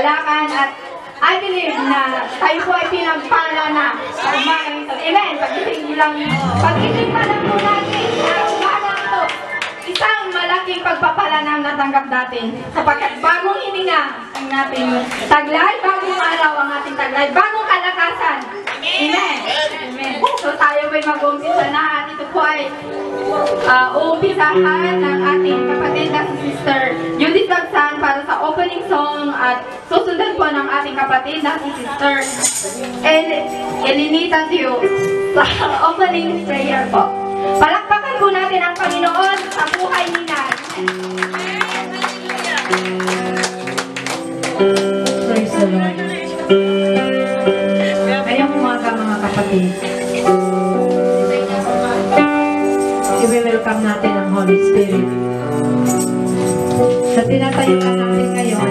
kagalakan at I believe na tayo po ay pinagpala na sa umagang ito. Amen. Pag-isip pa lang po natin sa umagang ito, isang malaking pagpapala na natanggap natin sapagkat bagong hininga ang ating taglay, bagong araw ang ating taglay, bagong kalakasan. Amen. Amen. So tayo po'y mag-umpisa na at ito po ay uumpisahan ng ating kapatid na si Sister Judith Bagsan para sa opening song at susundan po ng ating kapatid na si Sister Elinita Diyo sa opening prayer po. Palakpakan po natin ang Panginoon sa buhay ni Nan. Praise the Lord. Ngayong umaga mga kapatid, i-welcome natin ang Holy Spirit. Sa tinatayuan natin ngayon,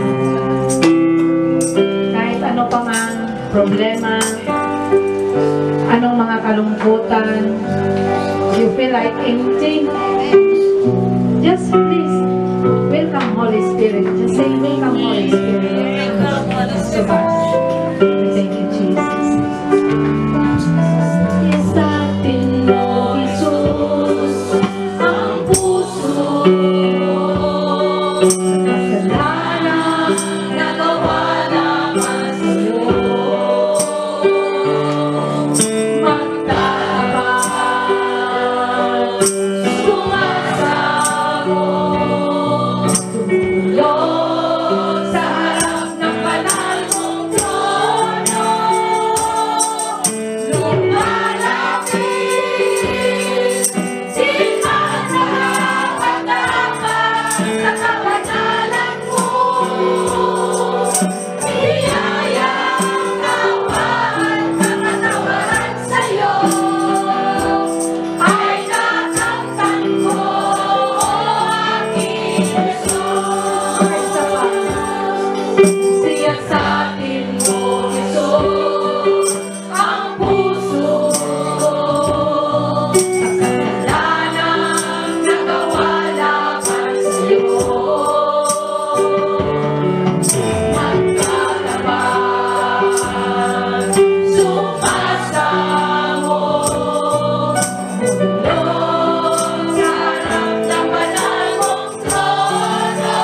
kahit ano pa mang problema, anong mga kalungkutan, you feel like empty, just please welcome Holy Spirit. Just say, welcome Holy Spirit. So much. Thank you, Jesus. Sa atin mo, Jesus, ang puso, kasalanan, nagawa naman sa'yo. Magtapat, sumasabot, tumulong sa harap ng banal mong trono. Lumalapit, di matapat sa kabanalan mo. Biyayang kawan, kakatawaran sa'yo ay nakamtan ko, aking Jesus. Siya sa atin mo, Jesus, ang puso, sa kasalanan nagawa laban sa'yo. Magkalaban, sumasamo, tulong sa harap ng banal mong trono.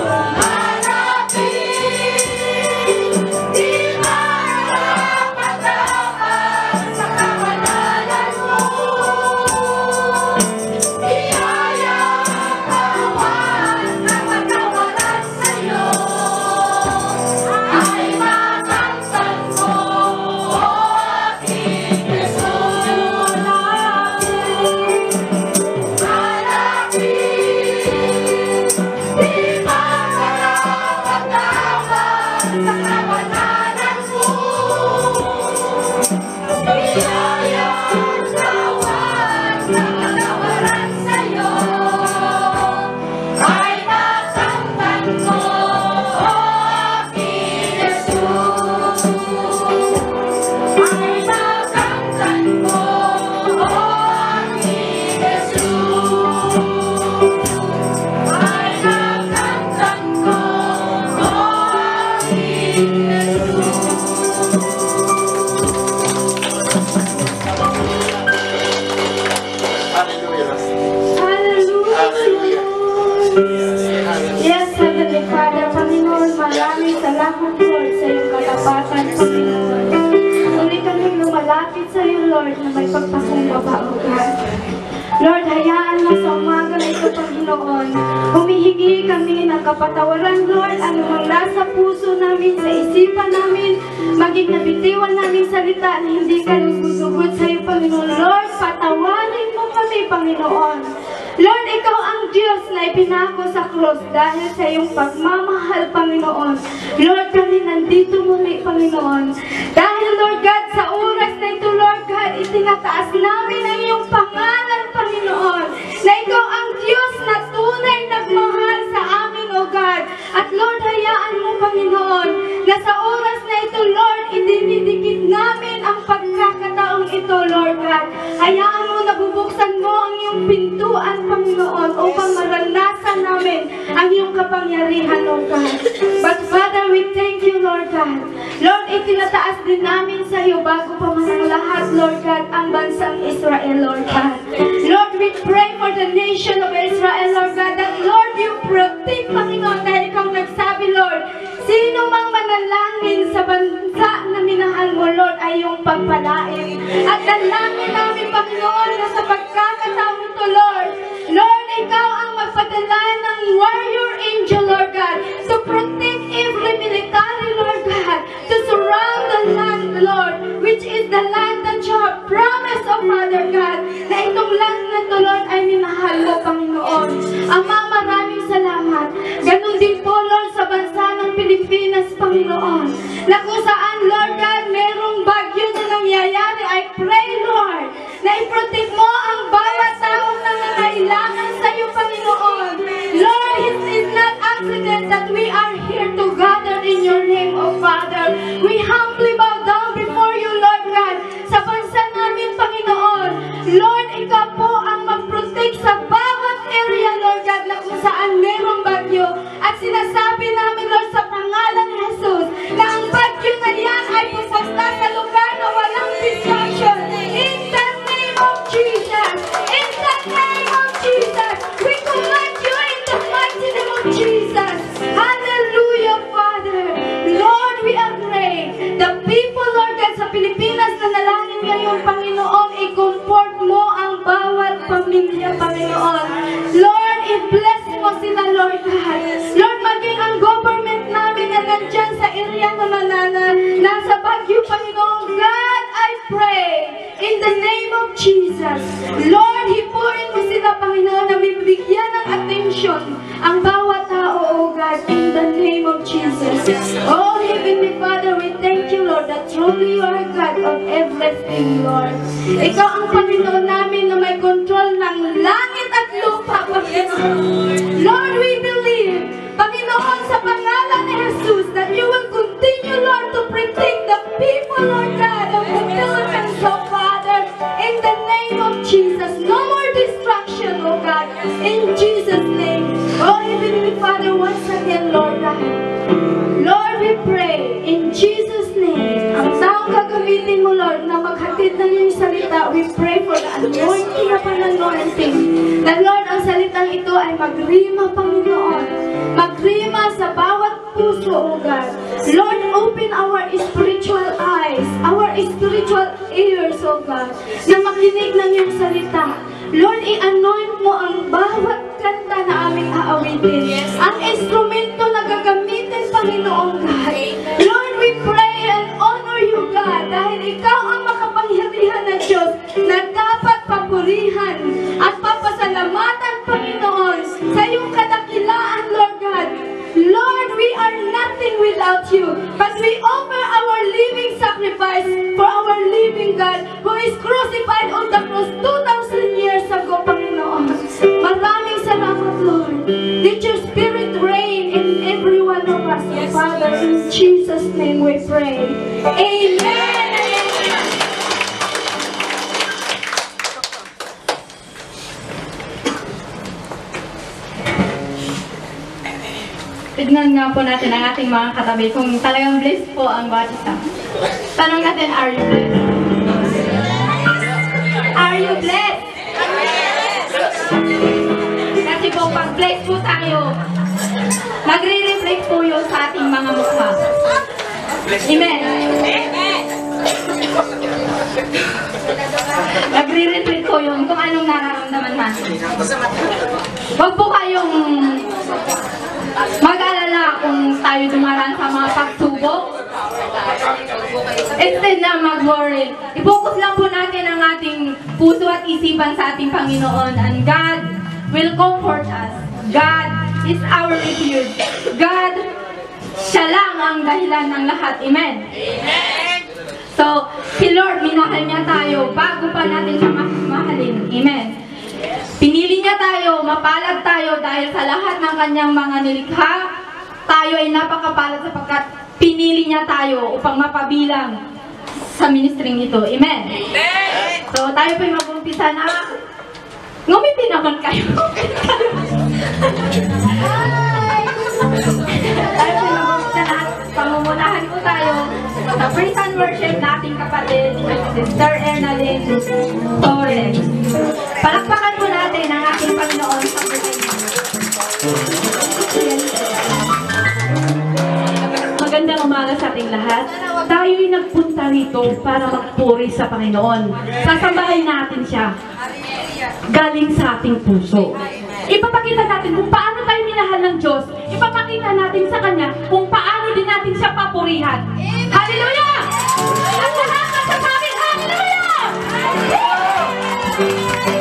Lumalapit, di marapat-dapat sa kabanalan mo. Biyayang kawan, kakatawaran sa'yo ay makamtan mo, aking Jesus. Malapit, di marapat-dapat sa kabanalan mo. Biyayang kawan, kakatawaran sa'yo ay nakamtan ko, aking Jesus. Ay nakamtan ko, aking Jesus. Ay nakamtan ko, aking Jesus. Hallelujah. Hallelujah. Yes, Heavenly Father, Panginoon, maraming salamat, Lord, sa iyong katapatan, Panginoon. Muli kami lumalapit sa iyo, Lord, na may pagpakumbaba, O God. Lord, hayaan mo sa umaga na ito, Panginoon. Humihingi kami ng kapatawaran, Lord, anumang nasa puso namin, sa isipan namin, maging nabitiwan namin salita na hindi ka nagusugod sa iyo, Panginoon. Lord, patawarin mo kami, Panginoon. Lord, ikaw ang Diyos na ipinako sa cross dahil sa iyong pagmamahal, Panginoon. Lord, kami nandito muli, Panginoon. Dahil, Lord God, sa oras na ito, Lord God, itinataas namin ang iyong pangalan, Panginoon. Na ikaw ang Diyos na tunay nagmahal sa amin, O God. At Lord, hayaan mo, Panginoon, na sa oras na ito, Lord, idinidikit namin ang pagkakataong ito, Lord God. Hayaan mo na bubuksan mo ang iyong pintuan, Panginoon, upang maranasan namin ang iyong kapangyarihan, Lord God. But Father, we thank you, Lord God. Lord, itinataas din namin sa iyo bago pa man ang lahat, Lord God, ang bansang Israel, Lord God. Lord, we pray for the nation of Israel, Lord God, that Lord, you protect, Panginoon, dahil ikaw nagsabi, Lord, sino mang manalangin sa bansa na minahal mo, Lord, ay iyong pagpalain. At dalangin namin, Panginoon, na sa pagkakataon ito, Lord, Lord, ikaw ang magpadala ng warrior angel, Lord God, to protect every military, Lord God, to surround the land, Lord, which is the land that you have promised, oh Father God, na itong land na ito, Lord, ay minahal mo, Panginoon. Ama, maraming salamat. Ganon din po, Lord, sa bansa ng Pilipinas, Panginoon, na kung saan, Lord God, merong bagyo na nangyayari. I pray, Lord, na i-protect mo ang bawat taong nangangailangan sa iyo, Panginoon. Lord, it is not accident that we are here to gather in your name, O Father. We humbly bow down before you, Lord God, sa bansa namin, Panginoon. Lord, ikaw po ang mag-protect sa bawat area, Lord God, na kung saan merong bagyo. At sinasabi namin, Lord, sa pangalan ni Jesus, na ang bagyo na yan ay pupunta sa lugar na walang destruction. In the name of Jesus! In the name of Jesus! We command you in the mighty name of Jesus! Hallelujah, Father! Lord, we are praying. The people, Lord God, sa Pilipinas na nalangin ngayon, Panginoon, i-comfort mo ang bawat pamilya, Panginoon. Lord, i-bless mo sila, Lord God. Lord, maging ang government namin na nandyan sa area na nasa Baguio, Panginoon. God, I pray in the name of Jesus. Lord, hipuin mo sila, Panginoon, na bibigyan ng attention ang bawat tao, oh God, in the name of Jesus. Oh, Heavenly Father, we thank you, Lord, that truly you are God of everything, Lord. Ikaw ang Panginoon namin na may control ng langit at lupa, Panginoon. Lord, we believe, Panginoon, sa pangalan ni Jesus, that you will continue, Lord, to protect the people, Lord God, of the Philippines, oh Father, in the name of Jesus. No more destruction, oh God, in Jesus' name. Oh, Heavenly Father, once again, Lord God, Lord, we pray in Jesus' name, ang taong gagamitin mo, Lord, na maghatid ng iyong salita, we pray for the anointing upon anointing. That, Lord, ang salitang ito ay magrima, Panginoon. Magrima sa bawat puso, O God. Lord, open our spiritual eyes, our spiritual ears, O God, na makinig ng iyong salita. Lord, i-anoint mo ang bawat kanta na aming aawitin. Ang instrumento na gagamitin, Panginoon God. Lord, we pray and honor you, God, dahil ikaw ang makapangyarihan na Diyos na dapat papurihan at papasalamatan, Panginoon, sa iyong kadakilaan, Lord God. Lord, we are nothing without you, but we offer our living sacrifice for our living God who is crucified on the cross 2,000 years ago, Panginoon. Maraming salamat, Lord. Let your Spirit reign in every one of us, Father. In Jesus' name we pray. Amen. Tignan nga po natin ang ating mga katabi kung talagang blessed po ang bawat isa. Tanong natin, are you blessed? Are you blessed? Kasi po, pag blessed po tayo, magre-reflect po yun sa ating mga mukha. Amen? Nagre-reflect po yun kung anong nararamdaman natin. Huwag po kayong mag-alala kung tayo dumaraan sa mga pagsubok. Instead na mag-worry, i-focus lang po natin ang ating puso at isipan sa ating Panginoon. And God will comfort us. God is our refuge. God, siya lang ang dahilan ng lahat. Amen? Amen! So, si Lord, minahal niya tayo bago pa natin siya mahalin. Amen? Pinili niya tayo, mapalad tayo dahil sa lahat ng kanyang mga nilikha, tayo ay napakapalad sapagkat pinili niya tayo upang mapabilang sa ministering ito. Amen? Amen! So, tayo po'y mag-umpisa na. Ngumiti naman kayo. unahan po tayo sa praise and worship nating kapatid, Sister Ernalyn Torres. Palakpakan po natin ang ating Panginoon sa birthday. Magandang umaga sa ating lahat. Tayo'y nagpunta rito para magpuri sa Panginoon. Sasambahin natin siya galing sa ating puso. Ipapakita natin kung paano tayo minahal ng Diyos. Ipapakita natin sa Kanya kung paano din natin siya papurihan. Hallelujah! At lahat masasabing hallelujah!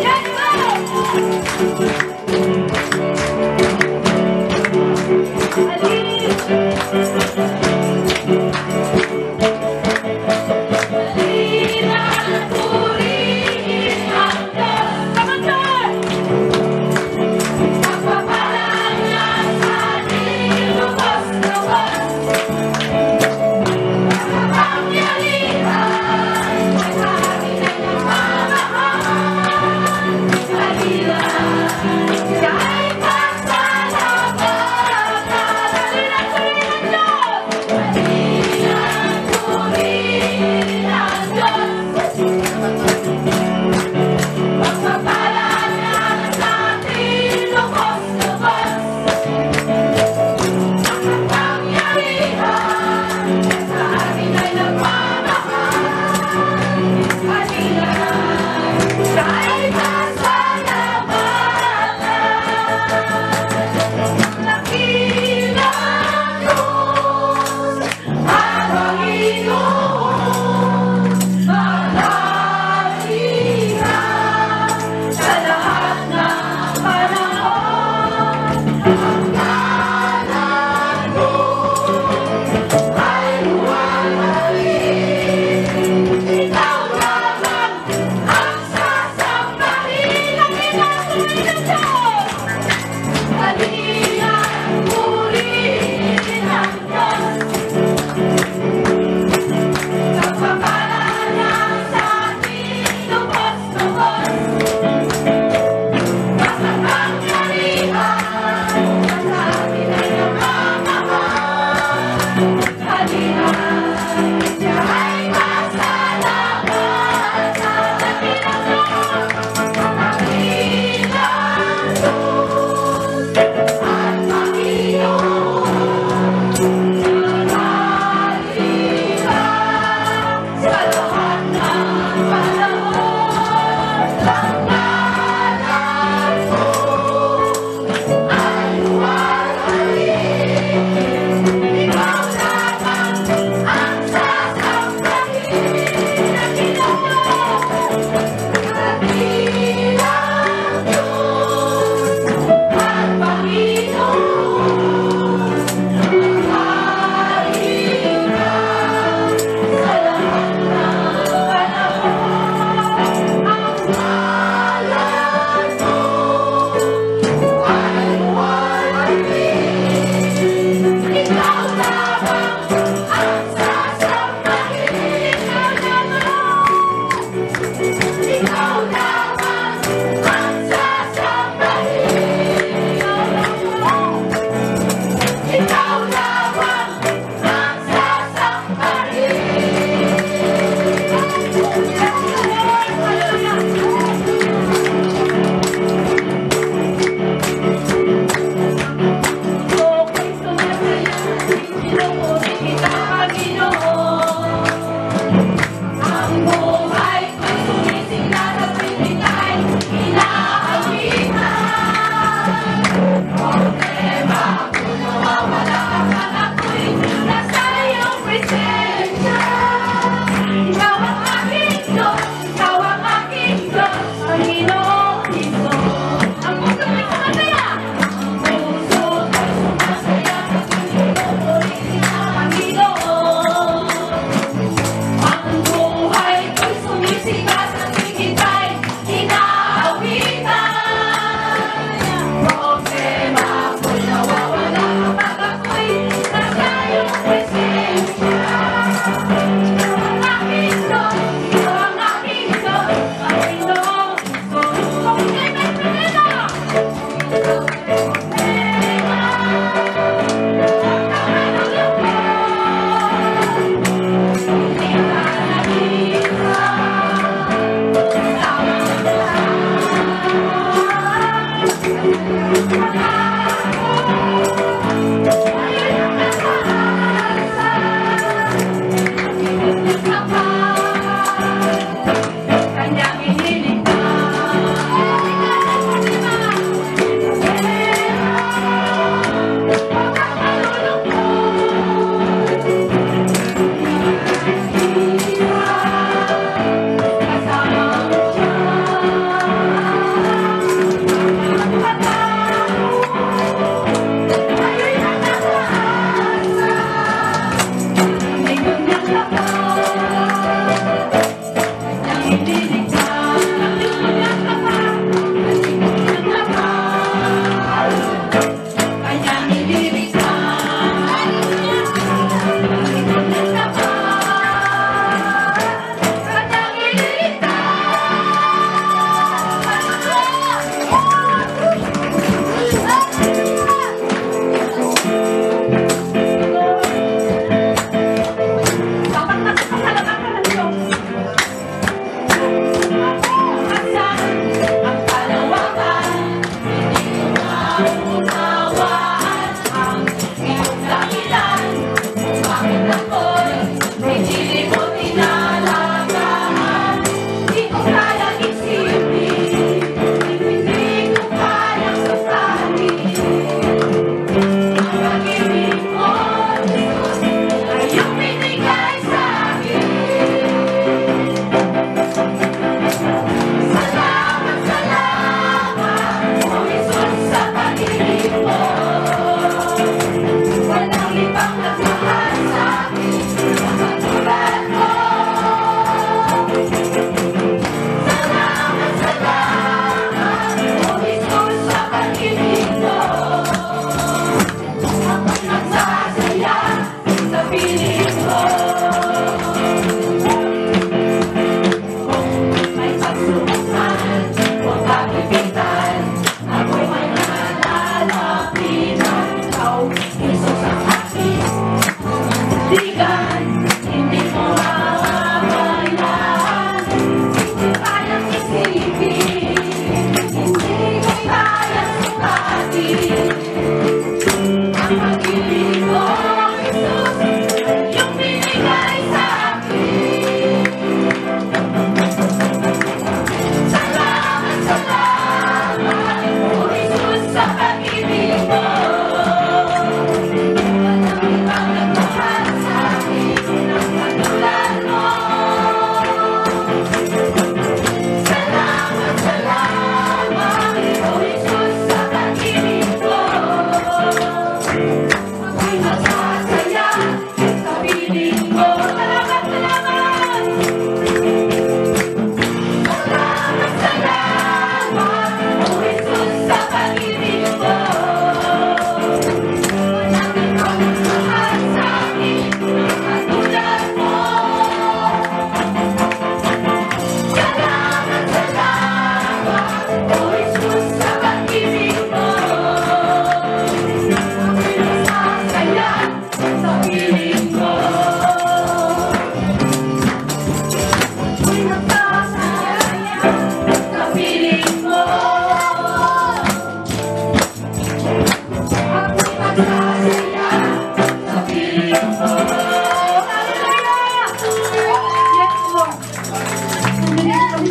Yes,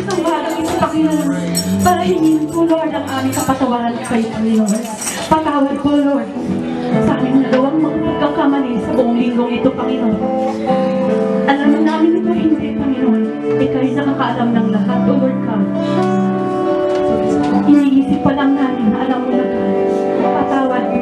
isang araw ito, Panginoon, para hingin po, Lord, ang aming kapatawaran kayo, Panginoon. Patawad po, Lord, sa aming nagawang mga pagkakamali sa buong linggong ito, Panginoon. Alam namin ito hindi, Panginoon. Ikaw ay nakakaalam ng lahat, O Lord God. Iniisip pa lang namin na alam mo na, God. Patawad mo.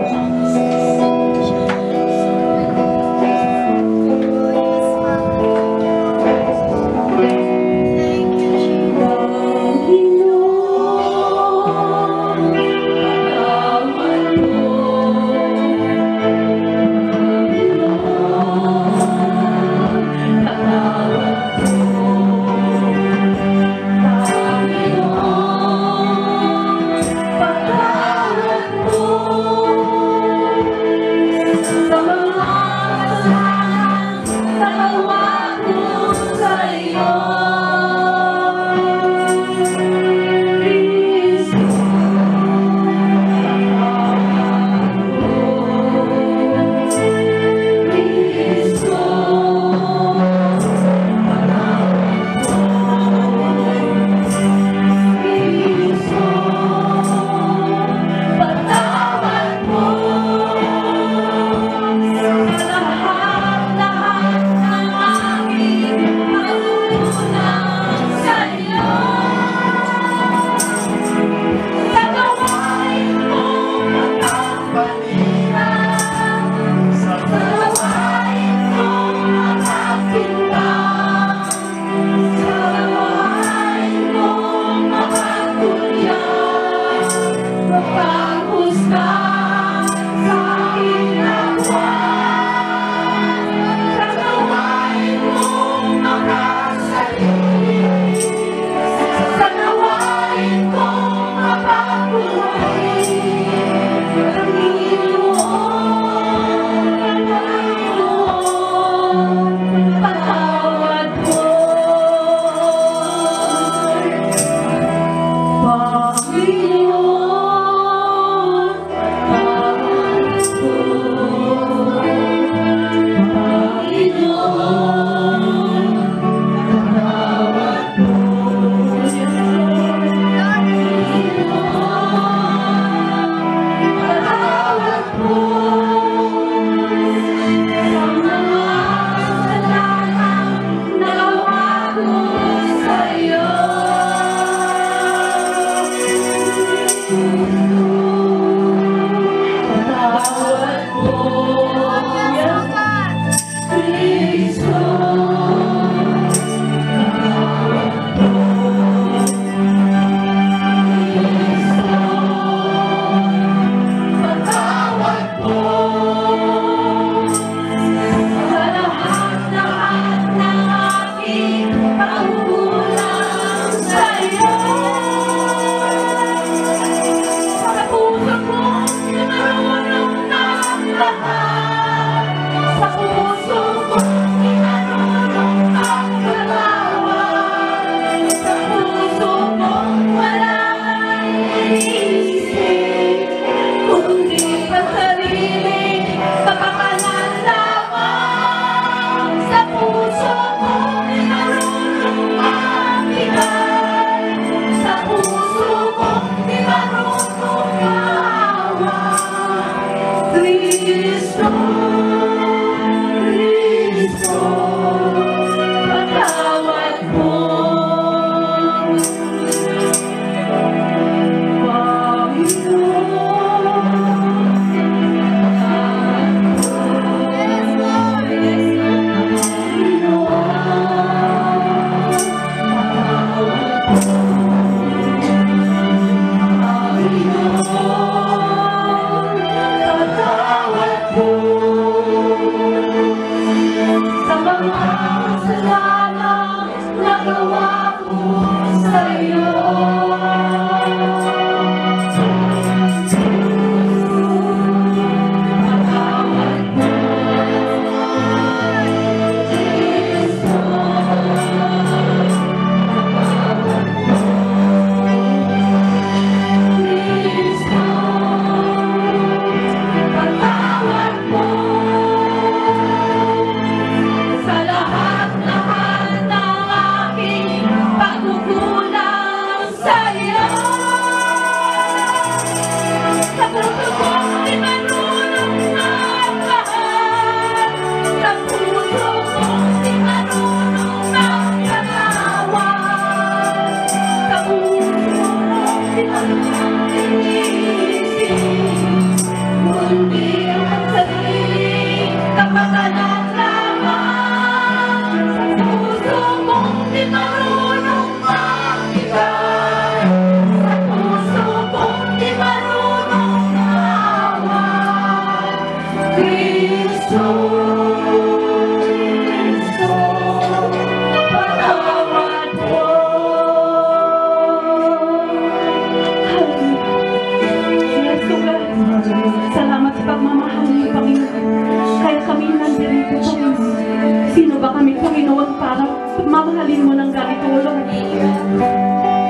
Mamahalin mo ng ganito, Lord.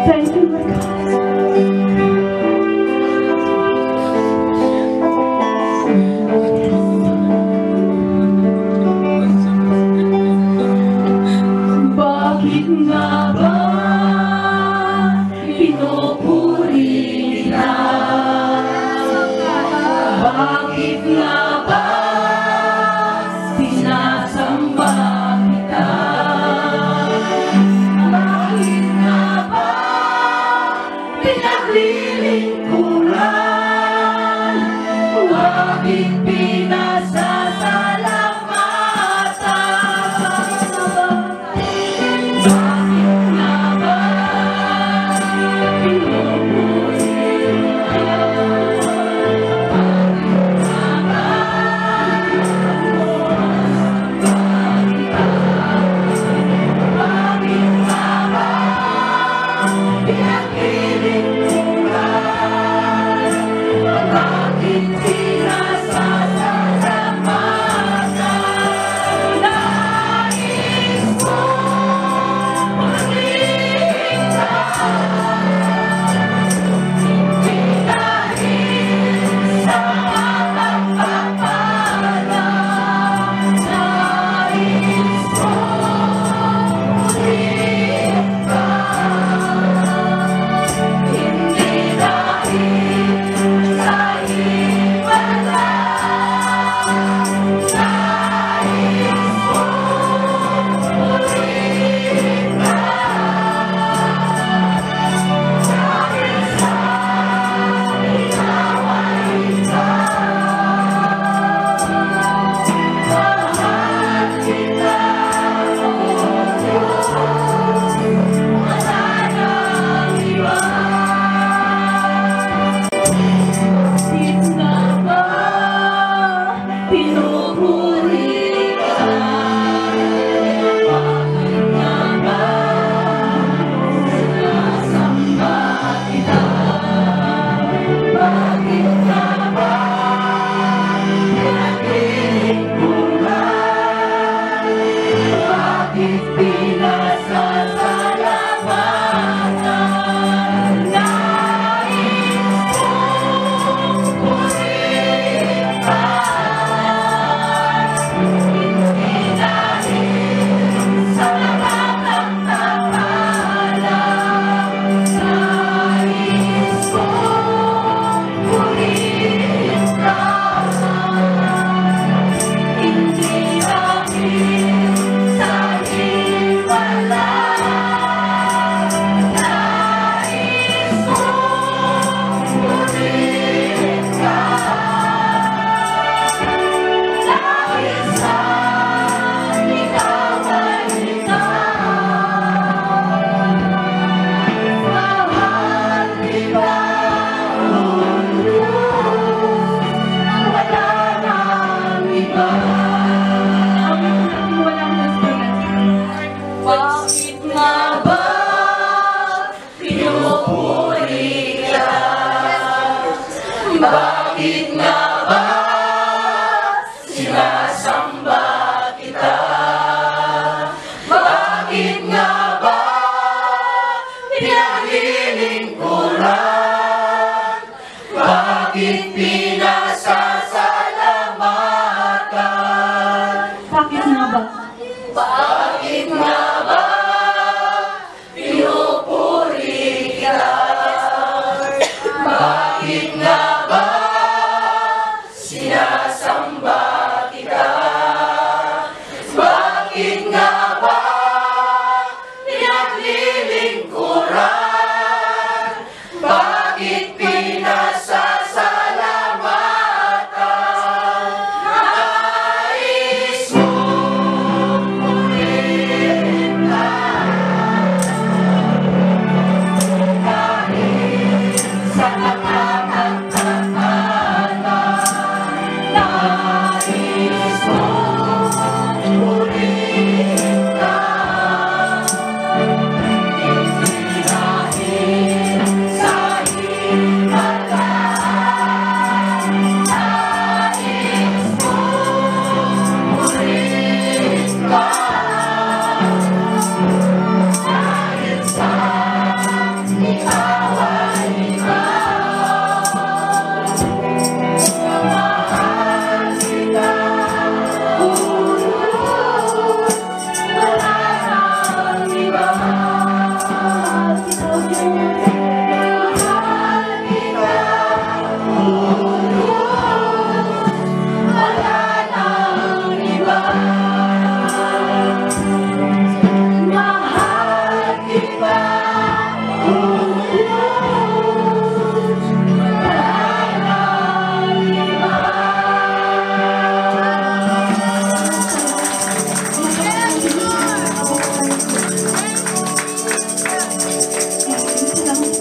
Thank you, Lord God. Bakit nga ba pinupuri kita? Bakit nga ba sinasamba kita? Bakit nga ba pinaglilingkuran? Bakit pinasasalamatan? Bakit nga ba pinupuri Bakit nga ba sinasamba kita? Bakit nga ba pinaglilingkuran? Bakit pinasasalamatan? Bakit nga ba? Bakit nga ba pinupuri kita? Bakit nga ba sinasamba kita? Bakit nga ba pinaglilingkuran? Bakit pinasasalamatan? Salamat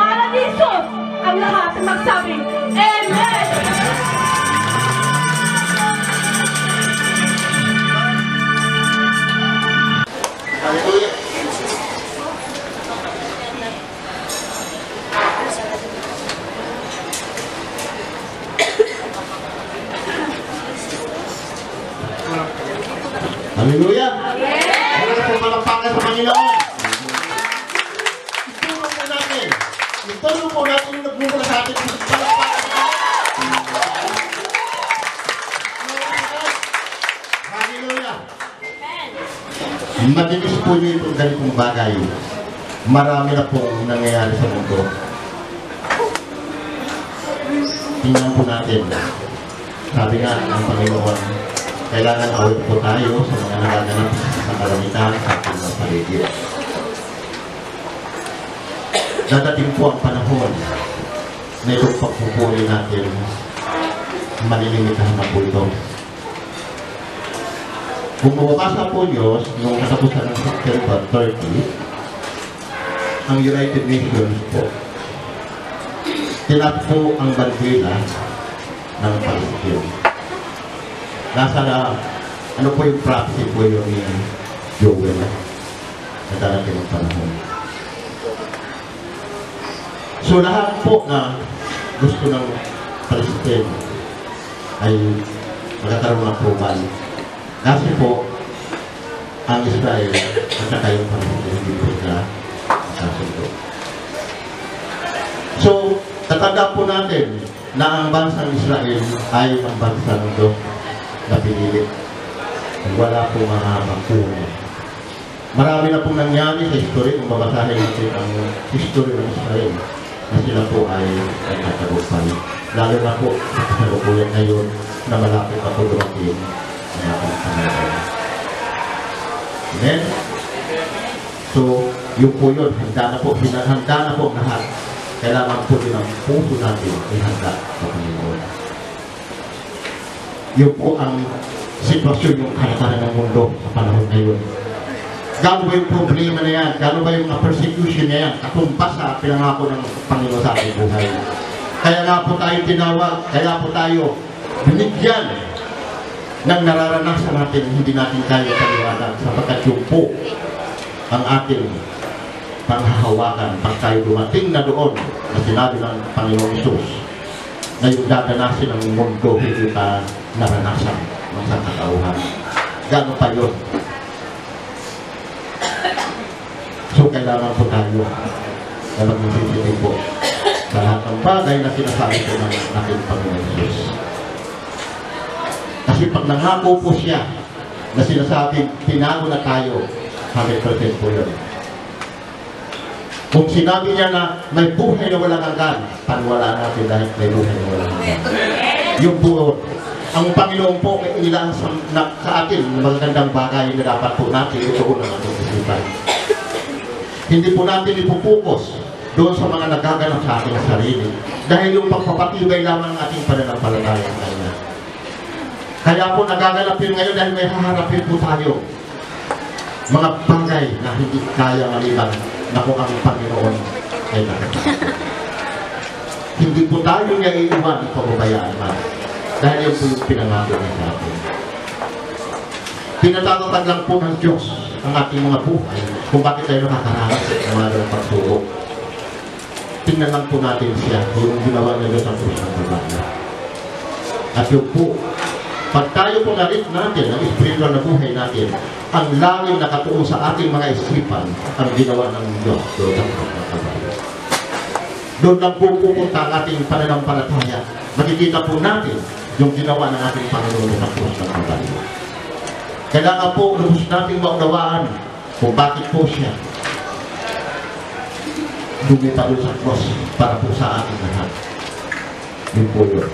ngalan ni Jesus, ang lahat ay magsabing, Amen! Hallelujah. Hallelujah. Wala po malakpakan sa Panginoon. Ituro po natin. Ituro po natin yung nagmumula sa atin. Hallelujah. Madilis po niyo itong ganitong bagay. Marami na pong nangyayari sa mundo. Tingnan po natin. Sabi nga ng Panginoon, kailangan awit po tayo sa mga nagaganap sa kalamitan sa ating mga paligid. Dadating po ang panahon na itong pagpupuli natin, malilimitahan na po ito. Kung mababasa po Diyos, noong katapusan ng September 30, ang United Nations po, tinat po ang bandila ng Palestine. Nasa na, ano po yung prophecy po yung Joel na darating ang panahon. So lahat po na gusto ng Palestine ay magkakaroon ng approval. Kasi po, ang Israel at saka yung Palestine hindi po na sasundo. So, tatanda po natin na ang bansang Israel ay ang bansang Diyos na pinili. Wala po mga magpuno. Marami na pong nangyari sa history kung babasahin natin ang history ng Israel na sila po ay nagtatagumpay. Lalo na po sa kasalukuyan ngayon na malapit na po dumating ang ating Panginoon. Amen? So, yung po yun, handa na po ang lahat. Kailangan po din ang puso natin ay handa sa Panginoon. Yun po ang sitwasyon, yung kalakaran ng mundo sa panahon ngayon. Gano ba yung problema na yan? Gano ba yung persecution na yan? Katumpas sa pinangako ng Panginoon sa ating buhay. Kaya nga po tayo tinawag, kaya po tayo binigyan ng nararanasan natin, hindi natin kaya paliwanag sapagkat yun po ang ating panghahawakan pag tayo dumating na doon na sinabi ng Panginoong Isus na yung dadanasin ng mundo hindi pa naranasan ng sa katauhan. Gano'n pa yun? So kailangan po tayo na mag-isisipin po sa lahat ng bagay na sinasabi po ng ating Panginoong Isus. Kasi pag nangako po siya na sinasabing tinago na tayo, 100% po yun. Kung sinabi niya na may buhay na walang hanggan, paniwala natin dahil may buhay na walang hanggan. Yung buo, ang Panginoon po may inilaan sa atin magagandang bagay na dapat po natin ituon ang ating isipan. Hindi po natin ipupokus doon sa mga nagaganap sa ating sarili dahil yung pagpapatibay lamang ang ating pananampalataya sa Kanya. Kaya po nagaganap yun ngayon dahil may haharapin po tayo mga bagay na hindi kaya maliban na kung ang Panginoon ay nakasama. Hindi po tayo niya iiwan at pababayaan man. Dahil yun po yung pinangako niya sa atin. Pinatatag lang po ng Diyos ang ating mga buhay kung bakit tayo nakakaranas ng mga pagsubok. Tingnan lang po natin siya yung ginawa niya Diyos ang krus ng babae. At yun po, pag tayo po nalit natin ang espiritual na buhay natin, ang langit na katuon sa ating mga isipan ang ginawa ng Diyos doon sa krus ng babae. Doon lang po pupunta ang ating pananampalataya. Makikita po natin yung ginawa ng ating Panginoon sa krus ng babae. Kailangan po lubos nating maunawaan kung bakit po siya lumita doon sa krus para po sa ating lahat. Yun po yun.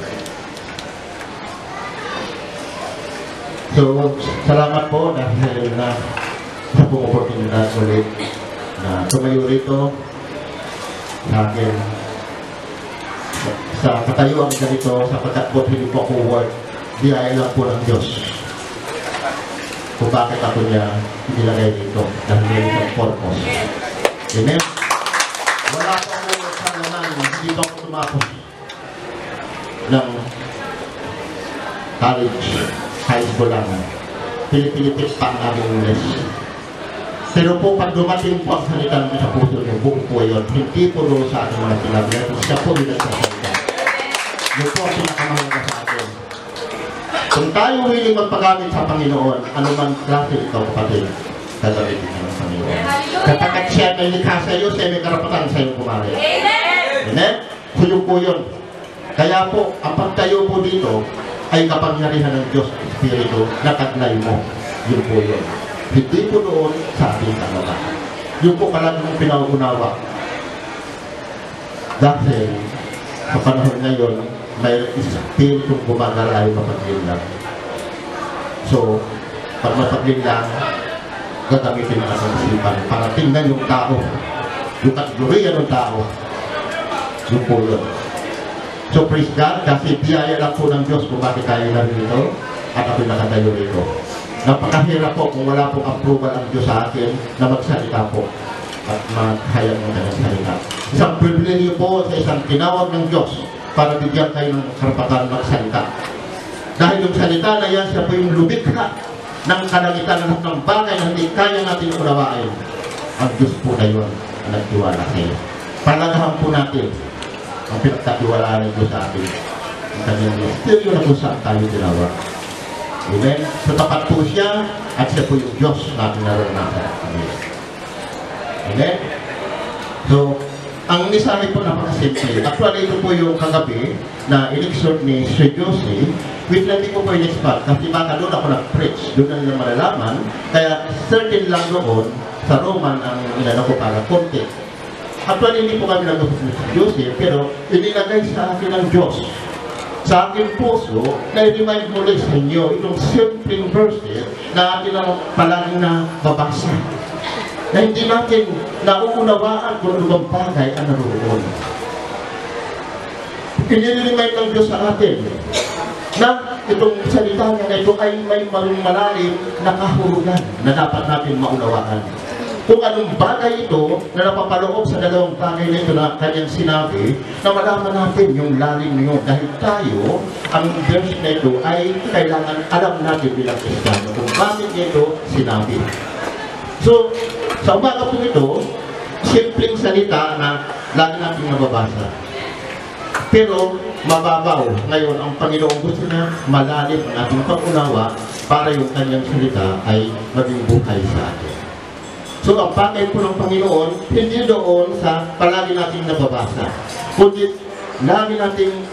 So, salamat po dahil na sa pong oportunidad ulit na tumayo rito sa akin sa katayuan ganito sapagkat po hindi po ako word, biyaya lang po ng Diyos kung bakit ako niya inilagay dito dahil may isang purpose. Amen? Wala po ako sa pa ako tumapos ng college, high school lang. Pilipilipit pa ang aming English. Pero po, pag dumating po ang salita namin sa puso niyo, buong po yun, hindi po doon sa ating mga sinabi. Siya po din nagsasalita. Yun po ang pinakamahalaga sa atin. Kung tayo willing magpagamit sa Panginoon, ano man klase ikaw kapatid, gagamitin ka ng Panginoon. Kapagkat siya may likha sa iyo, siya may karapatan sa iyo kumari. Amen? Kuyong po yun. Kaya po, ang pagtayo po dito ay kapangyarihan ng Diyos Espiritu na taglay mo. Yun po yun. Hindi po doon sa ating kalaman. Yun po pala yung pinauunawa. Dahil sa panahon ngayon, may Espiritu gumagalayo kapag lang. So, pag mapaglinlang, gagamitin ang ating isipan para tingnan yung tao, yung kategorya ng tao. Yun po yun. So, praise God, kasi biyaya lang po ng Diyos kung bakit tayo narito at ako'y nakatayo rito. Napakahirap po kung wala pong approval ang Diyos sa akin na magsalita po at maghayag ng kanyang salita. Isang privilege po sa isang tinawag ng Diyos para bigyan kayo ng karapatan magsalita. Dahil yung salita na yan, siya po yung lumikha ng kalangitan ng bagay na hindi kaya natin unawain. Ang Diyos po na yun ang nagtiwala sa iyo. Palagahan po natin ang pinagkatiwalaan ng Diyos sa atin. Ang kanyang misteryo na kung saan tayo tinawag. Amen? So tapat po siya at siya po yung Diyos na ating naranasan. Amen? So, ang mensahe po napakasimple. Actually, ito po yung kagabi na in-exhort ni Sir Josie, which hindi ko po in-expect kasi baka doon ako nag-preach, doon na nila malalaman. Kaya certain lang doon, sa Roman ang inano ko para konti. Actually, hindi po kami nag-usap ni Sir Josie, pero inilagay sa akin ng Diyos. Sa aking puso, na-remind muli sa inyo itong simpleng verses na atin ang palaging na babasa. Na hindi natin nauunawaan kung ano bang bagay ang naroon. Pinirimind ng Diyos sa atin na itong salita na ito ay may malalim na kahulugan na dapat natin maunawaan. Kung anong bagay ito na napapaloob sa dalawang bagay na ito na kanyang sinabi, na malaman natin yung lalim niyo dahil tayo, ang verse na ito ay kailangan alam natin bilang Kristiyano kung bakit ito sinabi. So, sa umaga po ito, simpleng salita na lagi natin nababasa. Pero, mababaw. Ngayon, ang Panginoon gusto na malalim ang ating pag-unawa para yung kanyang salita ay maging buhay sa atin. So, ang pakay po ng Panginoon, hindi doon sa palagi nating nababasa. Kundi, lagi nating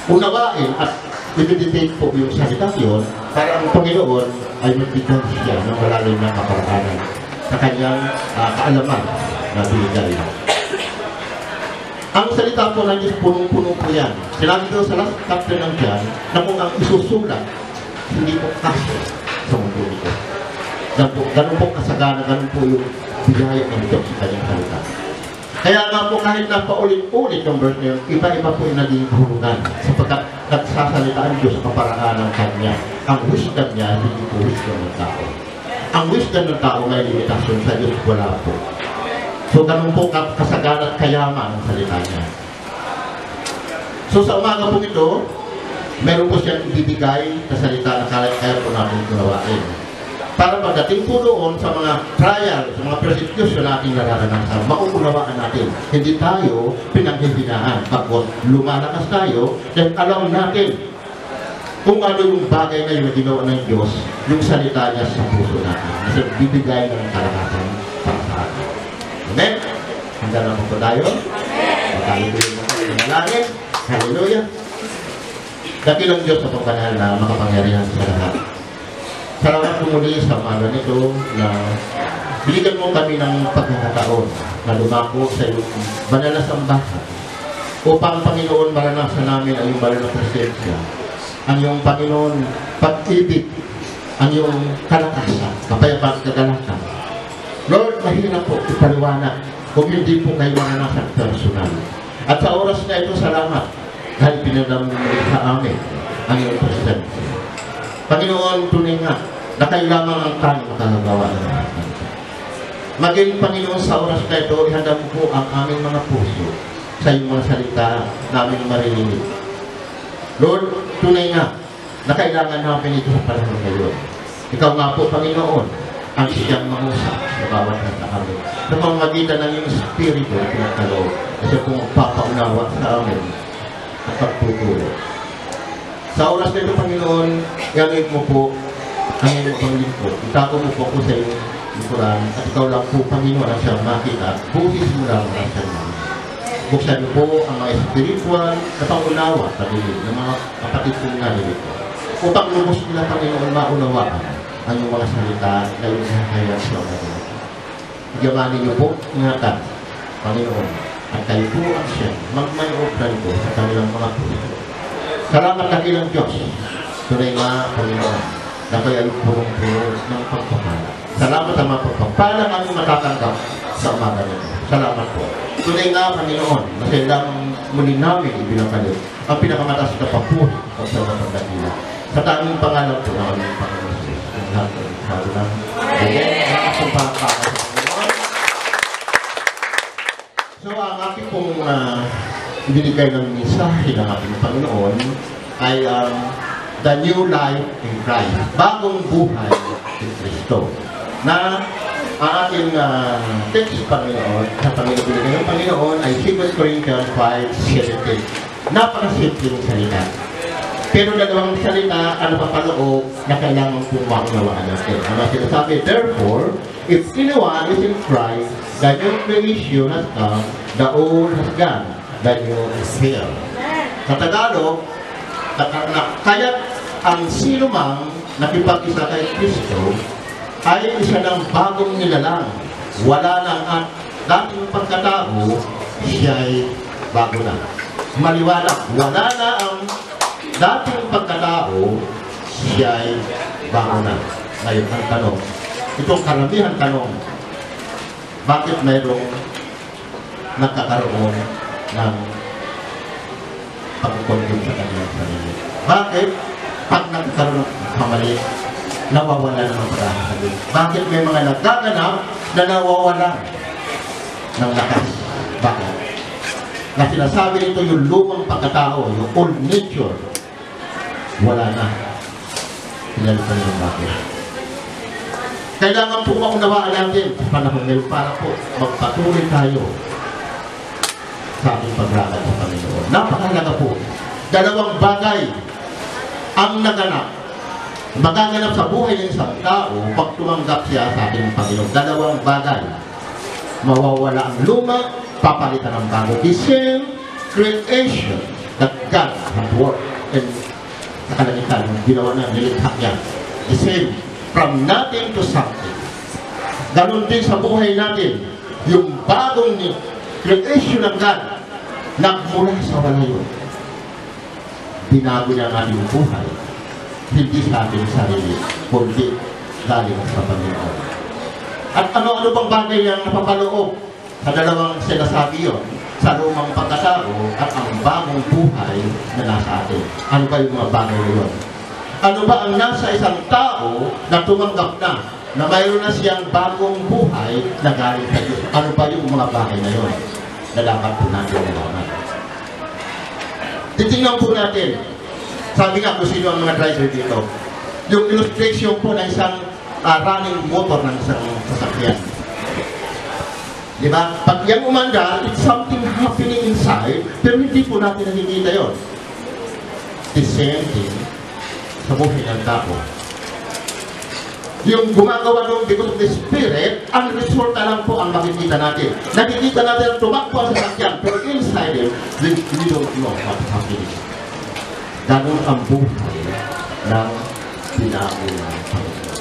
unawain at i-meditate po yung salita yun para ang Panginoon ay magbigay siya ng malalim na kaparanan sa kanyang kaalaman na binigay. Ang salita po ng Diyos, punong-puno po yan. Sinabi doon sa last chapter ng John na kung ang isusulat, hindi po kasi sa mundo nito. Ganun po kasagana, ganun po yung biyaya ng Diyos sa kanyang salita. Kaya nga po kahit na paulit-ulit yung verse na yun, iba-iba po yung naging kahulugan sapagkat nagsasalita ang Diyos sa paraan ng kanya. Ang wisdom niya, hindi po wisdom ng tao. Ang wisdom ng tao may limitasyon, sa Diyos wala po. So ganun po kasagana at kayaman ang salita niya. So sa umaga po ito, meron po siyang ibibigay na salita na kaya po namin tunawain. Para pagdating po doon sa mga trial, sa mga persecution natin nararanasan, makukulawaan natin. Hindi tayo pinanghihinaan. Pagod, lumalakas tayo, dahil alam natin kung ano yung bagay na yung ginawa ng Diyos, yung salita niya sa puso natin. Kasi bibigay ng kalakasan para sa atin. Amen? Handa naman po tayo? Magkalibuin mo tayo ng langit. Hallelujah! Dakilang Diyos sa pagkanahal na makapangyarihan sa lahat. Salamat po muli sa umaga nito na binigyan mo kami ng pagkakataon na lumako sa iyong banal na sambahan upang Panginoon maranasan namin ang iyong banal na presensya, ang iyong Panginoon pag-ibig, ang iyong kalakasan, kapayapaan, kagalakan. Lord, mahirap po ipaliwanag kung hindi po kayo maranasan personal. At sa oras na ito, salamat dahil pinadam mo sa amin ang iyong presensya. Panginoon, tunay nga na kayo lamang ang tanging makakagawa ng lahat. Maging Panginoon sa oras na ito, ihanda mo po ang aming mga puso sa iyong mga salita namin maririnig. Lord, tunay na kailangan namin ito sa panahon ngayon. Ikaw nga po, Panginoon, ang siyang mangusap sa bawat nasa amin. Sa pamamagitan ng iyong Espiritu na pinagkaloob, na siya pong magpapaunawa sa amin at pagtuturo. Sa oras na ito, Panginoon, gamit mo po ang iyong panglingkod. Itago mo po ako sa iyong likuran at ikaw lang po, Panginoon, ang siyang makita. Buhis mo lang ang siyang makita. Buksan niyo po ang mga espiritual na pangunawa sa bibig ng mga kapatid kong nalilito. Upang lubos nila, Panginoon, maunawaan ang iyong mga salita na iyong nakakaya sa mga ito. Igamanin niyo po, ingatan, Panginoon, at kayo po ang siyang magmayobran po sa kanilang mga puso. Salamat na kilang Diyos. Tunay nga, Panginoon, na kayo ay purong-puro ng pagpapala. Salamat ang mga pagpapala ang matatanggap sa umaga nito. Salamat po. Tunay nga, Panginoon, na silang muli namin ibinabalik ang pinakamataas na papuhi at sa mga pagdakila. Sa tanging pangalan po ng aming Panginoon Jesus. Ang lahat ng ikaw lang. Ang aking pangakakal sa Panginoon. So, ang aking pong ibinigay ng mensahe ng ating Panginoon ay the new life in Christ. Bagong buhay in Kristo. Na ang ating text, Panginoon, sa Panginoon ng Panginoon ay 2 Corinthians 5:17. Napakasimpleng salita. Pero dalawang salita, ano pa paloob na kailangan pong maunawaan natin. Ang sinasabi, therefore, if anyone is in Christ, the new creation has come, the old has gone, the new is here. Sa Tagalog, kaya ang sino mang nakipag-isa kay Kristo ay isa ng bagong nilalang. Wala nang ang dating pagkatao, siya ay bago na. Maliwanag, wala na ang dating pagkatao, siya ay bago na. Ngayon ang tanong, itong karamihan tanong, bakit mayroong nagkakaroon ng pagkondom sa kanilang sarili? Bakit pag nagkaroon ng kamali, nawawala ng pagkakasali? Bakit may mga nagaganap na nawawala ng lakas? Bakit? Na sinasabi nito yung lumang pagkatao, yung old nature, wala na. Pinalitan yung bakit. Kailangan po maunawaan natin sa panahon ngayon para po magpatuloy tayo sa ating paglalakad sa Panginoon. Napakahalaga po. Dalawang bagay ang naganap. Magaganap sa buhay ng isang tao pag tumanggap siya sa ating Panginoon. Dalawang bagay. Mawawala ang luma, papalitan ng bago. The same creation that God has worked and sa kalangitan, ginawa na, nilikha niya. The same, from nothing to something. Ganon din sa buhay natin, yung bagong creation ng God, nagmula sa wala yun. Binago niya ang ating buhay, hindi sa ating sarili, kundi galing sa Panginoon. At ano-ano bang bagay yung napapaloob sa dalawang sinasabi yun? Sa lumang pagkatao at ang bagong buhay na nasa atin. Ano ba yung mga bagay na yun? Ano ba ang nasa isang tao na tumanggap na mayroon na siyang bagong buhay na galing sa Diyos? Ano ba yung mga bagay na yun na dapat po natin nalaman? Titingnan po natin. Sabi nga kung sino ang mga driver dito. Yung illustration po ng isang running motor ng isang sasakyan. Diba? Pag yan umandar, it's something happening inside, pero hindi po natin nakikita yun. The same thing sa buhay ng tao. Yung gumagawa ng because of the Spirit, ang resulta lang po ang makikita natin. Nakikita natin ang tumakbo ang sasakyan, pero inside it, we don't know what's happening. Ganun ang buhay ng binago ng Panginoon.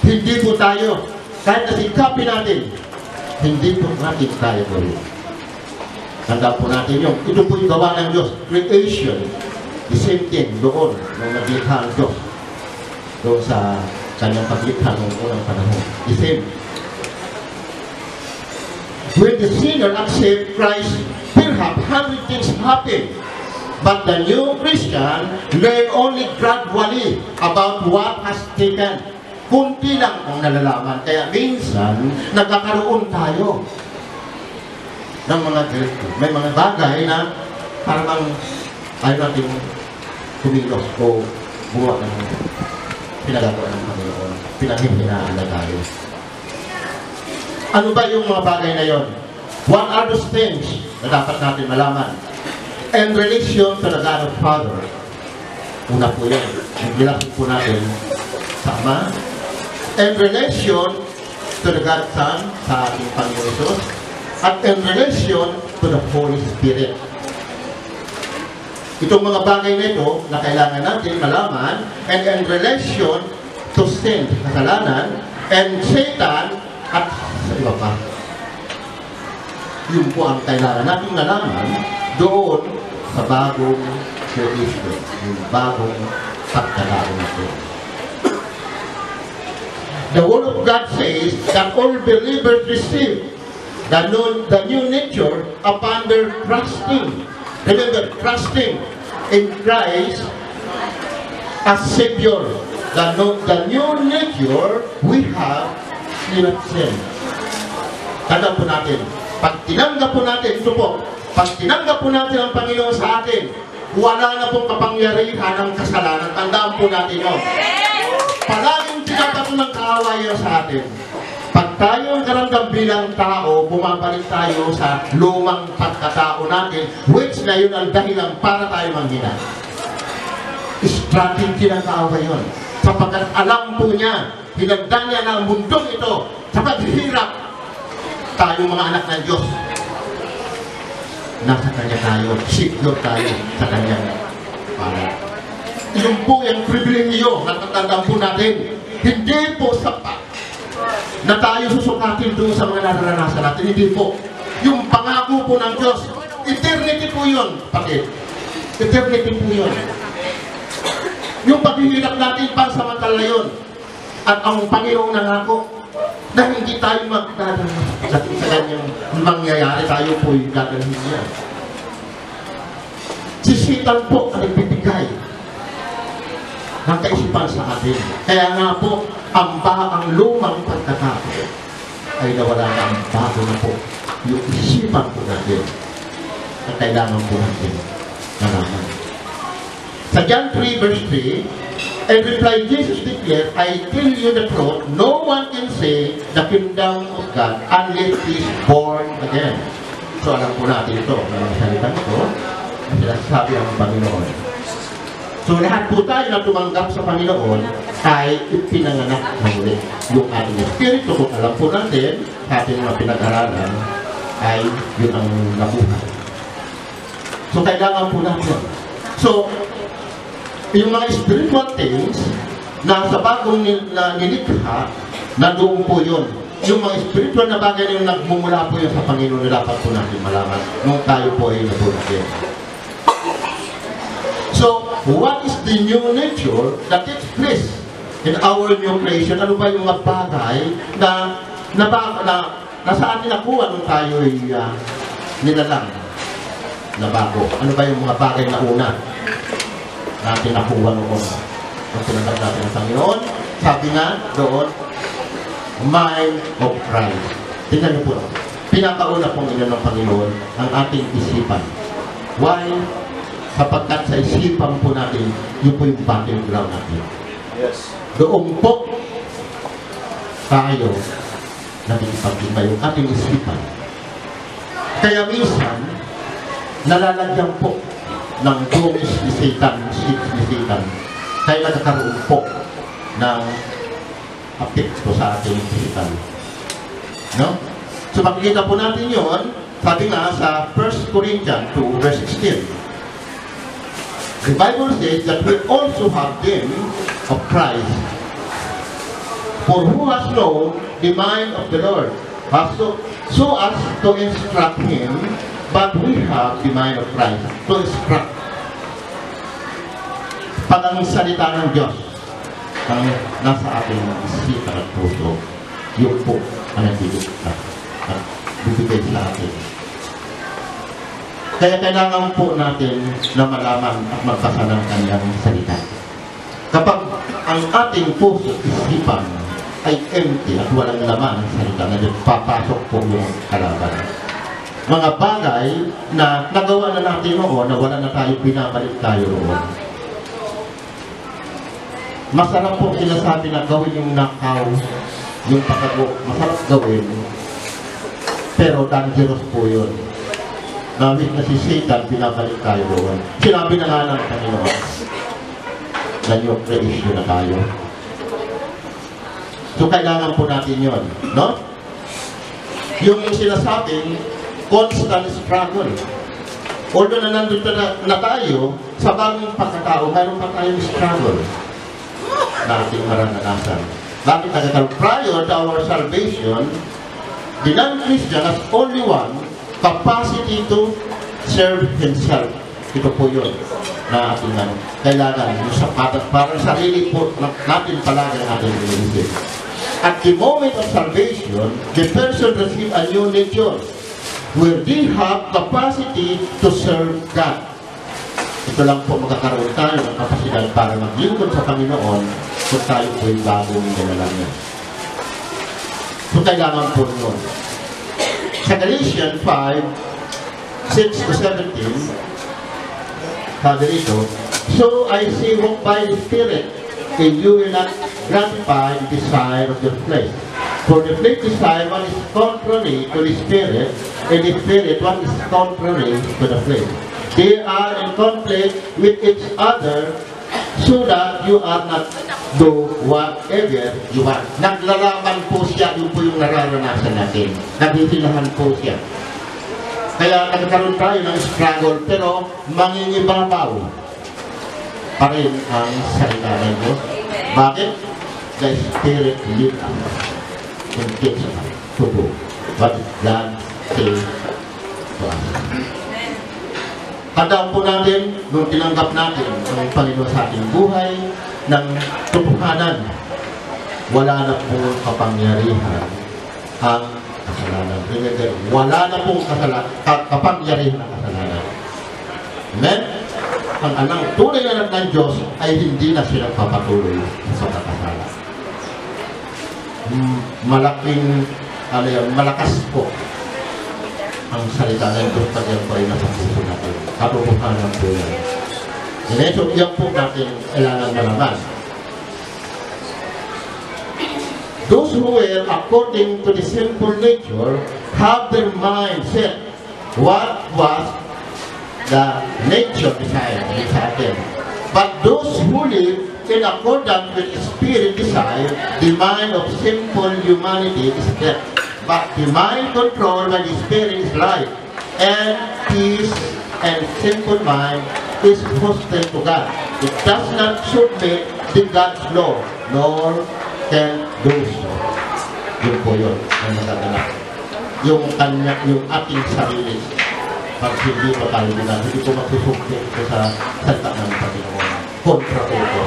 Hindi po tayo, kahit nasikapin natin, hindi po natin tayo gawin. Tandaan po natin yung, ito po yung gawa ng Diyos, creation, the same thing doon, nung naglikha ang Diyos, doon sa kanyang paglikha noong unang panahon. The same. When the sinner accepts Christ, perhaps 100 things happen. But the new Christian learn only gradually about what has taken. Kunti lang ang nalalaman. Kaya minsan, nagkakaroon tayo. ng mga guilty. May mga bagay na parang ayaw natin kumilos o buwa ng pinagagawa ng Panginoon. Pinaghihinaan na tayo. Ano ba yung mga bagay na yon? What are those things na dapat natin malaman? In relation to the God of Father, una po yan. Ang gilasip po natin sa Ama. In relation to the God Son, sa ating Panginoon Jesus. At in relation to the Holy Spirit. Itong mga bagay na ito na kailangan natin malaman, and in relation to sin, kasalanan, and Satan, at sa iba pa. Yun po ang kailangan natin malaman doon sa bagong creation, yung bagong pagkalaro natin. The Word of God says that all believers receive the new nature upon their trusting. Remember, trusting in Christ as Savior. The new nature we have in sin. Tandaan po natin, pag tinanggap po natin, ito po, pag tinanggap po natin ang Panginoon sa atin, wala na pong kapangyarihan ng kasalanan. Tandaan po natin yun. Palaging tinatato ng kaawayan sa atin. Pag tayo ang karamdam bilang tao, bumabalik tayo sa lumang pagkatao natin, which na yun ang dahilan para tayo manghina. Strategy ng kaaway yun. Sapagkat alam po niya, hinagdan niya ng mundong ito sa paghihirap. Tayo mga anak ng Diyos. Nasa Kanya tayo, secure tayo sa Kanyang para. Yun po yung pribilehiyo na tatandaan po natin. Hindi po sapat na tayo susukatin doon sa mga nararanasan natin. Hindi po. Yung pangako po ng Diyos, eternity po yun, pati. Eternity po yun. Yung paghihirap natin, pansamantala yun. At ang Panginoong nangako, na hindi tayo magdadala sa kanyang mangyayari, tayo po yung dadalhin niya. Si Satan po ang nagbibigay ng kaisipan sa atin. Kaya nga po, ang lumang pagkatao ay nawala na ang bago na po. Yung isipan po natin at kailangan po natin nalaman. Sa John 3 verse 3, and reply Jesus declared, I tell you the truth, no one can say the kingdom of God unless he is born again. So alam po natin ito, ng salitang ito, ang sinasabi ang Panginoon. So lahat po tayo na tumanggap sa Panginoon ay ipinanganak na muli. Yung ating espiritu, kung alam po natin, sa ating mga pinag-aralan, ay yun ang nabuhay. So kailangan po natin. So, yung mga spiritual things na sa bagong nilikha, na doon po yun. Yung mga spiritual na bagay na yung nagmumula po yun sa Panginoon na dapat po natin malaman nung tayo po ay natulog. So, what is the new nature that takes place in our new creation? Ano ba yung mga bagay na sa atin nakuha nung tayo ay nilalang na bago? Ano ba yung mga bagay na una natin nakuha noon nung tinanggap natin ang Panginoon? Sabi nga doon, mind of Christ. Tingnan niyo po, pinakauna pong ina ng Panginoon ang ating isipan. Why? Sapagkat sa isipan po natin, yun po yung battleground natin. Yes. Doon po tayo nagigipag-iba yung ating isipan. Kaya minsan, nalalagyan po ng dungis ni Satan, kaya nagkakaroon po ng apekto sa ating isipan. No? So makikita po natin yun, sabi nga sa 1 Corinthians 2 verse 16. The Bible says that we also have them of Christ. For who has known the mind of the Lord, so as to instruct him, but we have the mind of Christ to instruct. Pag ang salita ng Diyos ang nasa ating isipan at puso, yun po ang nagdidikta at bibigay sa atin. Kaya kailangan po natin na malaman at magbasa ng kanyang salita. Kapag ang ating puso isipan ay empty at walang laman ng salita, na papasok po yung kalaban. mga bagay na nagawa na natin noon na wala na tayo, binabalik tayo noon. Masarap po sinasabi na gawin yung nakaw, yung pagkago, masarap gawin, pero dangerous po yun. Namit na si Satan, binabalik tayo doon. Sinabi na nga ng Panginoon, na yung issue na tayo. So, kailangan po natin yun, no? Yung sinasabing constant struggle. Although na nandun na tayo, sa bagong pagkatao, mayroon pa tayong struggle na ating maranasan. Bakit nagkakaroon? Prior to our salvation, the non-Christian has only one capacity to serve himself. Ito po yun na ating kailangan. Yung sapatat, parang sarili po natin palagi ang ating iniisip. At the moment of salvation, the person receives a new nature where they have capacity to serve God. Ito lang po magkakaroon tayo ng kapasidad para maglingkod sa Panginoon kung tayo po yung bagong nilalangyan. So kailangan po nun. Sa Galatians 5:6-17, sabi rito, so I say, walk by the Spirit, and you will not gratify the desire of your flesh. For the flesh desire one is contrary to the Spirit, and the Spirit one is contrary to the flesh. They are in conflict with each other, so that you are not do whatever you want. Naglalaman po siya, yun po yung nararanasan natin. Naghihilahan po siya. Kaya nagkaroon tayo ng struggle, pero mangingibabaw pa rin ang salita ng Diyos. Bakit? The Spirit lives and takes us to do what God says to us. Tandaan po natin, nung tinanggap natin ang Panginoon sa ating buhay ng tupuhanan, wala na pong kapangyarihan ang kasalanan. Wala na pong kapangyarihan ang kasalanan. Amen? Ang anang tunay na anak ng Diyos ay hindi na sila papatuloy sa kakasala. Malakas po ang salita ng Diyos pag yan po ay nasa puso natin. Katutuhanan po yan. So, yan po natin kailangan malaman. Those who were according to the sinful nature have their mind set what was the nature desire inside them. But those who live in accordance with the Spirit desire, the mind of sinful humanity is death. But the mind controlled by the Spirit is life, and peace, and sinful mind is hostile to God. It does not submit to God's law, nor can do so. Yun po yun ang nagaganap. Yung ating sarili, pag hindi pa tayo nila, hindi po magsusubmit ko sa salita ng Panginoon. Kontra po ito.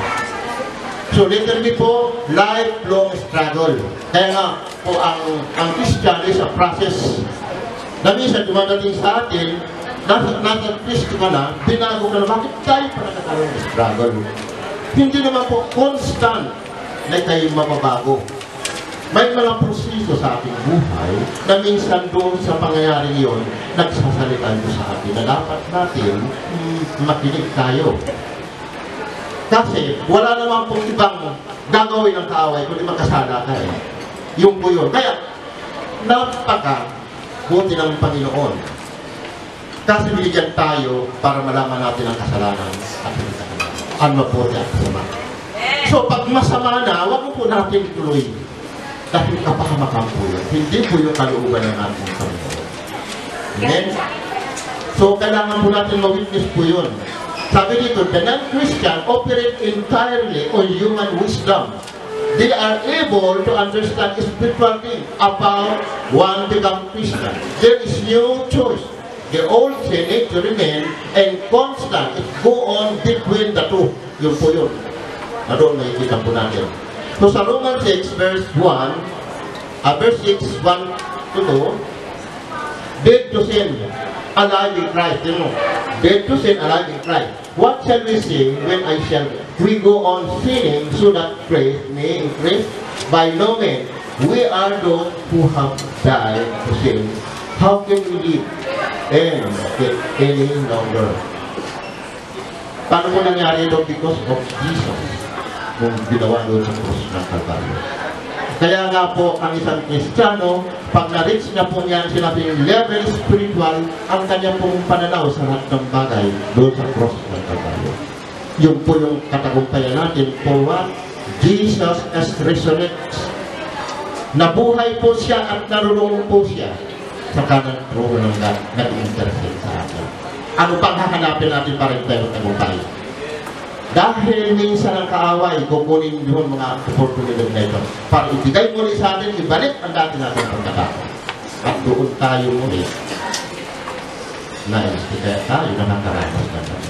So, literally po, lifelong struggle. Kaya nga po, ang Christian is a process na minsan dumadating sa atin, nasa Kristo ka na, binago ka na, bakit tayo pa nakakaroon ng struggle? Hindi naman po constant na tayo mababago. May mga proseso sa ating buhay na minsan doon sa pangyayari yun, nagsasalita nyo sa atin na dapat natin makinig tayo. Kasi wala naman pong ibang gagawin ng kaaway kundi magkasala ka eh. Yung po yun. Kaya napaka-buti ng Panginoon. Kasi binigyan tayo para malaman natin ang kasalanan at hindi kasalanan. Ang mabuti at masama. So pag masama na, huwag mo po natin ituloy. Dahil kapahamakan po yun. Hindi po yung kalooban ng ating Panginoon. Amen? So kailangan po natin ma-witness po yun. Sabi dito, the non-Christian operate entirely on human wisdom. They are able to understand spiritual things about one become Christian. There is no choice. The old sin need to remain and constant. It go on between the two. Yun po yun. Doon makikita po natin. So sa Romans 6 verse 1, verse 6, 1 to 2, dead to sin, alive in Christ. You know, dead to sin, alive in Christ. What shall we say when we go on sinning so that grace may increase? By no means. We are those who have died to sin. How can we live end it any longer. Paano mo nangyari ito? Because of Jesus, kung ginawa doon sa krus ng Kalbaryo. Kaya nga po, ang isang Kristiyano, pag na-reach niya po yan, sinabing level spiritual, ang kanya pong pananaw sa lahat ng bagay doon sa krus ng Kalbaryo. Yun po yung katagumpayan natin for what? Jesus as resurrects. Nabuhay po siya at narulong po siya sa kanang trono ng God, nag-intercede sa atin. Ano pang hahanapin natin para tayo tagumpay? Dahil minsan ang kaaway, kukunin doon mga oportunidad na ito para ibigay muli sa atin, ibalik ang dati natin pagkatapos. At doon tayo muli na kaya tayo nakakaranas na tayo.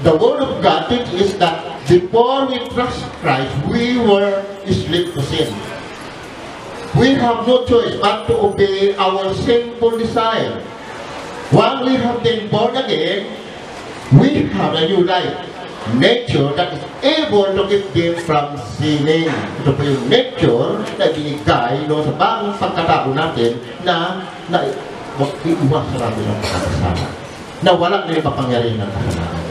The Word of God teaches that before we trust Christ, we were slaves to sin. We have no choice but to obey our sinful desire. While we have been born again, we have a new life. Nature that is able to keep them from sinning. Ito po yung nature na binigay no, sa bagong pagkatao natin na iiwas sa natin ng pagkakasama. Na wala na yung mapangyarihan ng kasalanan.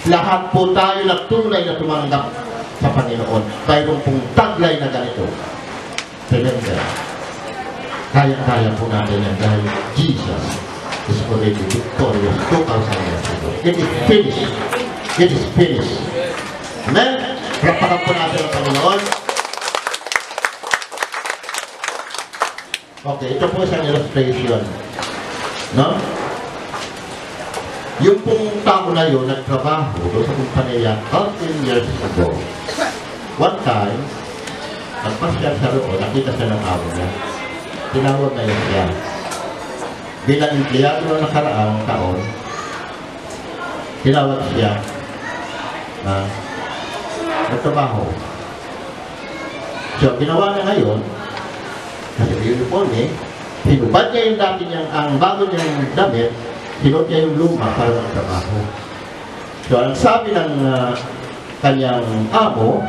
Lahat po tayo na tunay na tumanggap sa Panginoon. Mayroon pong taglay na ganito. Remember, kaya-kaya po natin yan dahil Jesus is already victorious 2,000 years ago. It is finished. It is finished. Amen? Rapakan po natin ang Panginoon. Okay, ito po isang illustration. No? Yung pong tao na yun, nagtrabaho doon sa kumpanya 13 years ago. One time, nagpasyal siya roon, nakita siya ng amo niya. Tinawag na yun siya. Bilang empleyado na nakaraang taon, tinawag siya na nagtrabaho. So, ginawa niya ngayon, kasi uniform eh, hinubad niya yung dati niyang, ang bago niyang damit, hinubad niya yung luma para magtrabaho. So, ang sabi ng kanyang amo,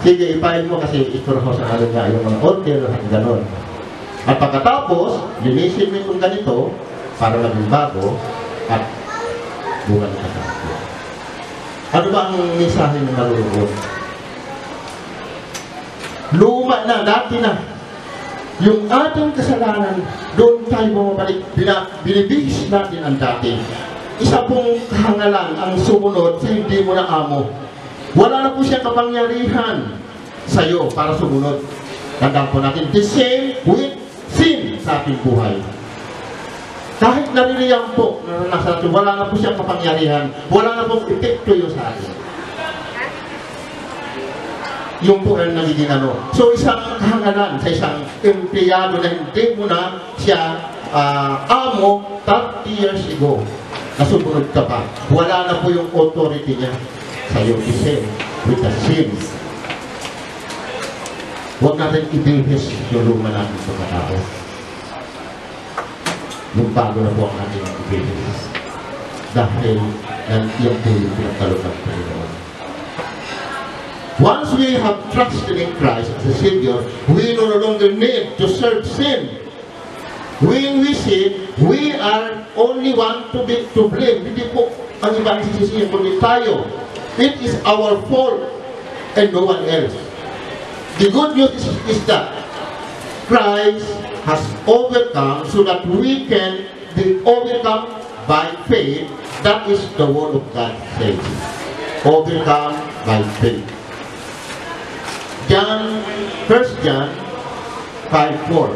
sige, ipahin mo kasi istorho sa ano niya, yung mga order at gano'n. At pagkatapos, linisin mo yung ganito para maging bago at bunga ng kasama. Ano ba ang mensahe ng naroon? Luma na, dati na. Yung ating kasalanan, doon tayo bumabalik, binibigis natin ang dati. Isa pong kahangalan ang sumunod sa hindi mo na amo. Wala na po siyang kapangyarihan sa iyo para sumunod. Tandaan po natin, the same with sin sa ating buhay. Kahit naririyang po, nasa atin, wala na po siyang kapangyarihan, wala na pong epekto yun sa atin. Yung po ang nagiging ano. So, isang kahangalan sa isang empleyado na hindi mo na siya amo 30 years ago. Nasumunod ka pa. Wala na po yung authority niya sa iyo. The same with the sin. Huwag natin ibihis yung luma natin sa katao. Yung bago na po ang natin ibihis. Dahil yung po yung pinagkalog ng Panginoon. Once we have trusted in Christ as a Savior, we no longer need to serve sin. When we sin, we are only one to blame. Hindi po ang ibang sisisihin, kundi tayo. It is our fault and no one else. The good news is that Christ has overcome so that we can be overcome by faith. That is the word of God says. Overcome by faith. 1 John 5:4.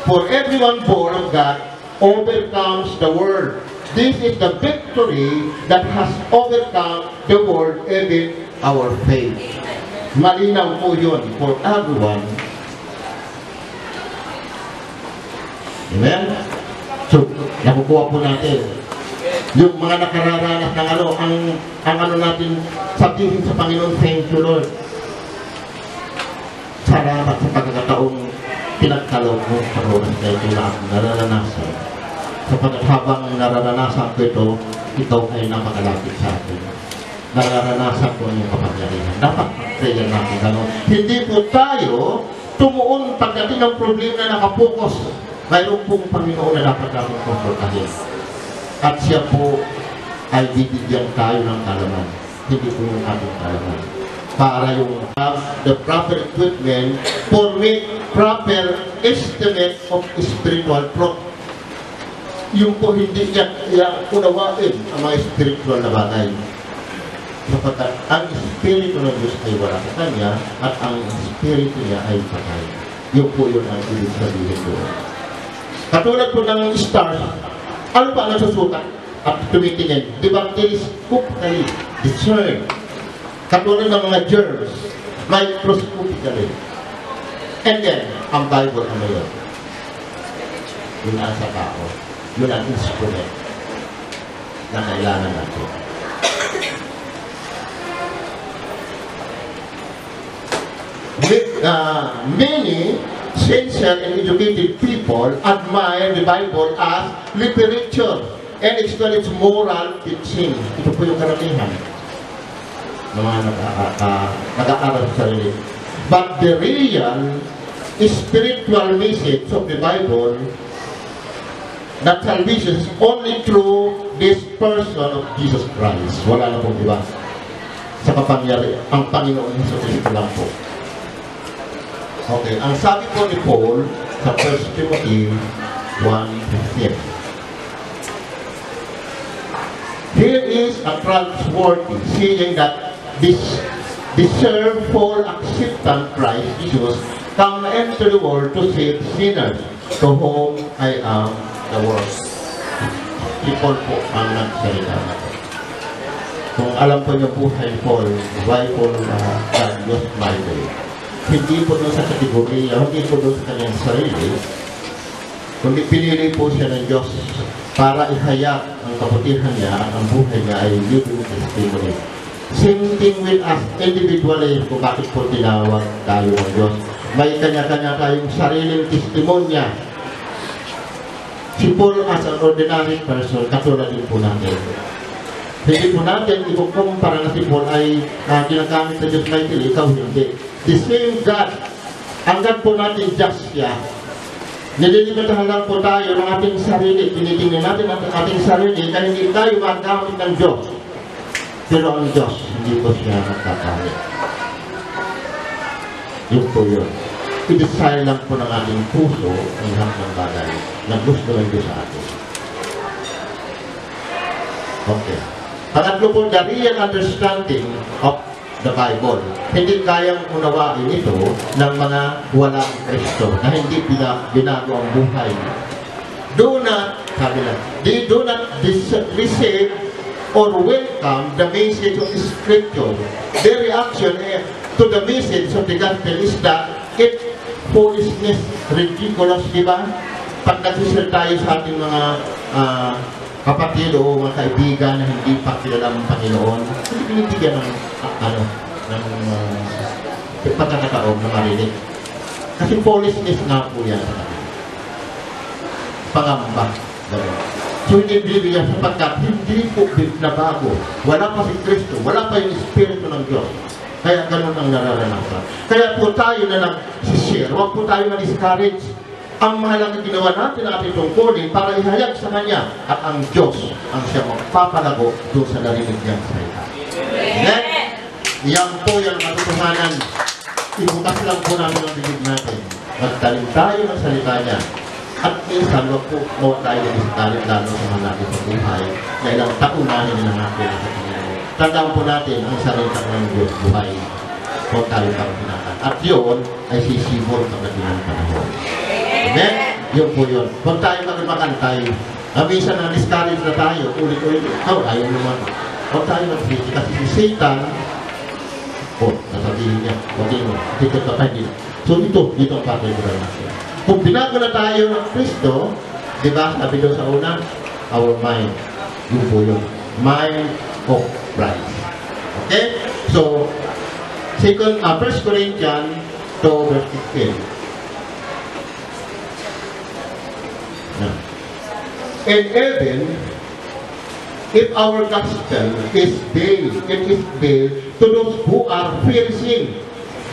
For everyone born of God overcomes the world. This is the victory that has overcome the world, even our faith. Malinaw po yun for everyone. Amen? So, nakukuha po natin. Yung mga nakararanas ng ano, ang ano natin sabihin sa Panginoon, thank you Lord. Salamat sa pagkakataong pinagkalog mo sa oras na ito na akong nararanasan. Sapagkat habang nararanasan ko ito ay napakalapit sa atin. Nararanasan ko yung kapangyarihan. Dapat prayer natin gano'n. Hindi po tayo tumuon pagdating ng problema na nakapokus, mayroon pong Panginoon na dapat namin komportahin. At siya po ay bibigyan tayo ng kalaman. Hindi po yung ating kalaman. Para yung the proper equipment for make proper estimate of spiritual truth. Yung po hindi niya unawain ang mga spiritual na bagay. Sapagkat ang Espiritu ng Diyos ay wala sa Kanya at ang Espiritu niya ay patay. Yung po yun ang ibig sabihin ko. Katulad po ng stars, ano pa ang nasusukat at tumitingin? Telescopically discern. Katulad ng mga germs, microscopically. And then, ang Bible ano yun? Yun ang sa tao. Yun ang instrument na kailangan natin. Many sincere and educated people admire the Bible as literature and extol its moral teaching. Ito po yung karamihan ng mga nag-aaral sa sarili. But the real spiritual message of the Bible, that salvation is only through this person of Jesus Christ. Wala na pong iba. Sa kapangyari, ang Panginoon sa Kristo lang po. Okay, ang sabi po ni Paul sa 1 Timothy 1:15. Here is a trustworthy saying that this deserve for acceptance Christ Jesus come into the world to save sinners, to whom I am the worst. Si Paul po ang nagsalita na po. Kung alam po niyo buhay Paul, why Paul God lost my way? Hindi po doon sa kategorya, hindi po doon sa kanyang sarili, kundi pinili po siya ng Diyos para ihayag ang kabutihan niya at ang buhay niya ay living testimony. Same thing with us individually kung bakit po tinawag tayo ng Diyos. May kanya-kanya tayong sariling testimonya. Si Paul as an ordinary person, katulad din po natin. Hindi po natin ikukumpara na si Paul ay ginagamit sa Diyos mightily, ikaw hindi. The same God, ang God po natin just siya. Nililimitahan lang po tayo ng ating sarili. Tinitingnan natin ang ating sarili kaya hindi tayo magamit ng Diyos. Pero ang Diyos, hindi po siya nagkakali. Yun po yun. I-desire lang po ng ating puso ang lahat ng bagay na gusto ng Diyos sa atin. Okay. Pangatlo po, the real understanding of the Bible. Hindi kayang unawain ito ng mga walang Kristo na hindi binago ang buhay. They do not receive or welcome the message of the Scripture. Their reaction to the message of the gospel is that it's foolishness, ridiculous, di ba? Pag nagsisil tayo sa ating mga kapatid o mga kaibigan na hindi pa kilala ng Panginoon, hindi binibigyan ng pagkakataon na marinig. Kasi foolishness nga po yan. Pangamba. So hindi binibigyan sapagkat hindi po nabago. Wala pa si Kristo, wala pa yung Espiritu ng Diyos. Kaya ganun ang nararanasan. Kaya po tayo na nagsishare, huwag po tayo na-discourage. Ang mahalagang ginawa natin ang ating tungkulin para ihayag sa Kanya at ang Diyos ang siya magpapalago doon sa narinig niyang salita. Amen? Yan po yung matutuhanan. Ibukas lang po namin ang bibig natin. Magtalim tayo ng salita niya. At minsan, wag po mawa tayo ng isitalit lalo sa mga natin sa buhay na ilang taon natin na natin sa Panginoon. Tandaan po natin ang salita ng Diyos buhay. Huwag tayo pang pinatan. At yun ay sisibol pagdating ng panahon. Amen? Yun po yun. Huwag tayo magmakantay. Minsan na discourage na tayo, ulit-ulit. Ayaw naman. Huwag tayo mag-free. Kasi si Satan, nasabihin niya, huwag yun. Dito pa tayo. So dito ang patay ko natin. Kung binago na tayo ng Kristo, di ba, sabi doon sa una, our mind. Yun po yun. Mind of Christ. Okay? So, 1 Corinthians 2 verse 15. And even if our gospel is veiled, it is veiled to those who are perishing.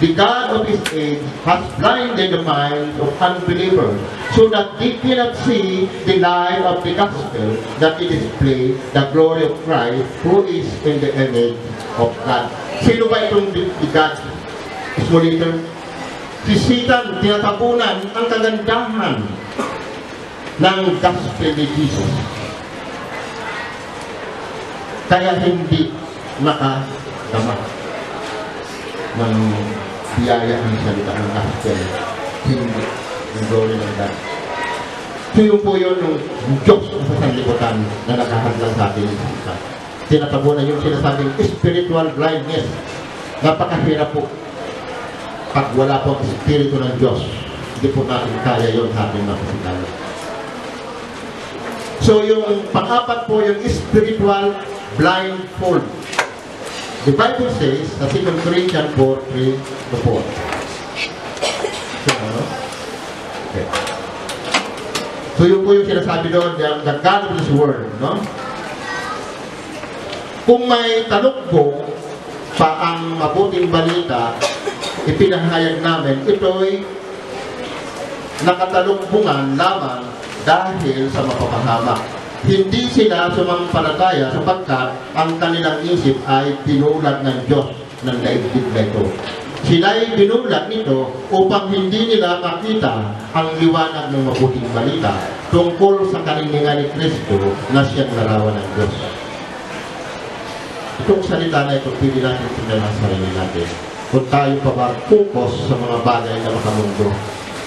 the God of this age has blinded the minds of unbelievers so that they cannot see the light of the gospel that it displays the glory of Christ who is in the image of God. Sino ba itong the God? Small letter. Si Satan, tinatabunan ang kagandahan ng gospel ni Jesus. Kaya hindi makadama ng biyaya ng salita ng gospel. Hindi. Yung glory ng God. So yun po yun yung Diyos sa sanlibutan na nakahadlang sa atin. Tinatabunan yung sinasabing spiritual blindness. Napakahirap po. Pag wala po ang Espiritu ng Diyos, hindi po natin kaya yun sa ating mapasigala. So yung pang-apat po yung spiritual blindfold. The Bible says, sa 2 Corinthians 4:3-4. Okay. So yun po yung sinasabi doon, the God of this world, no? Kung may talukbong pa ang mabuting balita, ipinahayag namin, ito'y nakatalukbungan lamang dahil sa mapapahamak. Hindi sila sumampalataya sapagkat ang kanilang isip ay pinulat ng Diyos ng daigdig na ito. Sila'y binulat nito upang hindi nila makita ang liwanag ng mabuting balita tungkol sa kaninningan ni Kristo na siyang larawan ng Diyos. Itong salita na ito, pili natin tingnan ang sarili natin. Kung tayo pa ba focus sa mga bagay na makamundo,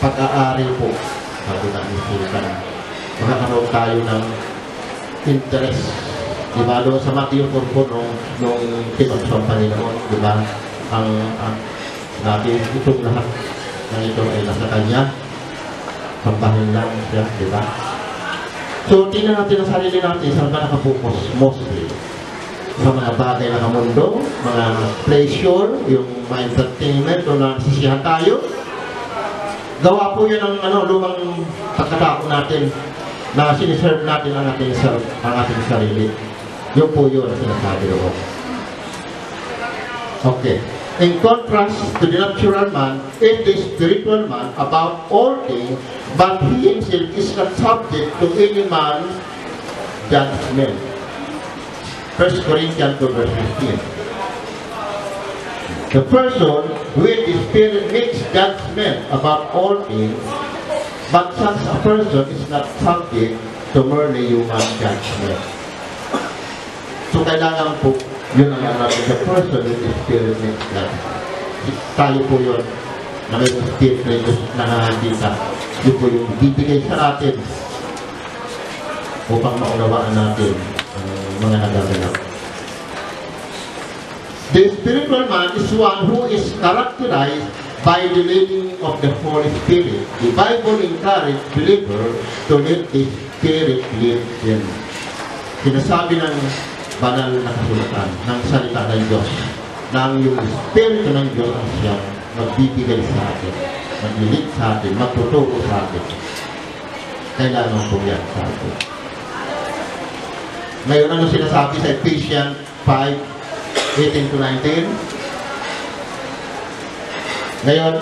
pag-aari po, sabi natin sila, makakaroon tayo ng interest. Diba? Doon sa Matthew 4 po, nung tinag sa Panginoon, diba? Ang natin itong lahat ng ito ay nasa Kanya. Pampahin lang siya, diba? So, tingnan natin ang sarili natin, saan ba nakapokus? Mostly. Sa mga bagay na kamundo, mga pleasure, yung mga entertainment, o nasisiyahan tayo. Gawa po yun ang lumang pagkatao natin na siniserve natin ang ating sarili. Yun po yun ang sinasabi doon. Okay. In contrast to the natural man, is the spiritual man about all things, but he himself is not subject to any man's judgment. 1 Corinthians 2 verse 15. The person with the Spirit makes judgment about all things, but such a person is not subject to merely human judgment. So kailangan po, yun ang natin, the person with the Spirit makes judgment. Tayo po yun, na may Spirit na Diyos na nakakita. Yun po yung bibigay sa atin upang maunawaan natin mga nagaganap. The spiritual man is one who is characterized by the leading of the Holy Spirit. The Bible encourages believers to let the Spirit live in. Sinasabi ng banal na kasulatan ng salita ng Diyos na ang yung Espiritu ng Diyos ang siyang magbibigay sa atin, maglilig sa atin, magtuturo sa atin. Kailangan po yan sa atin. Ngayon, ano sinasabi sa Ephesians 5:18-19? Ngayon,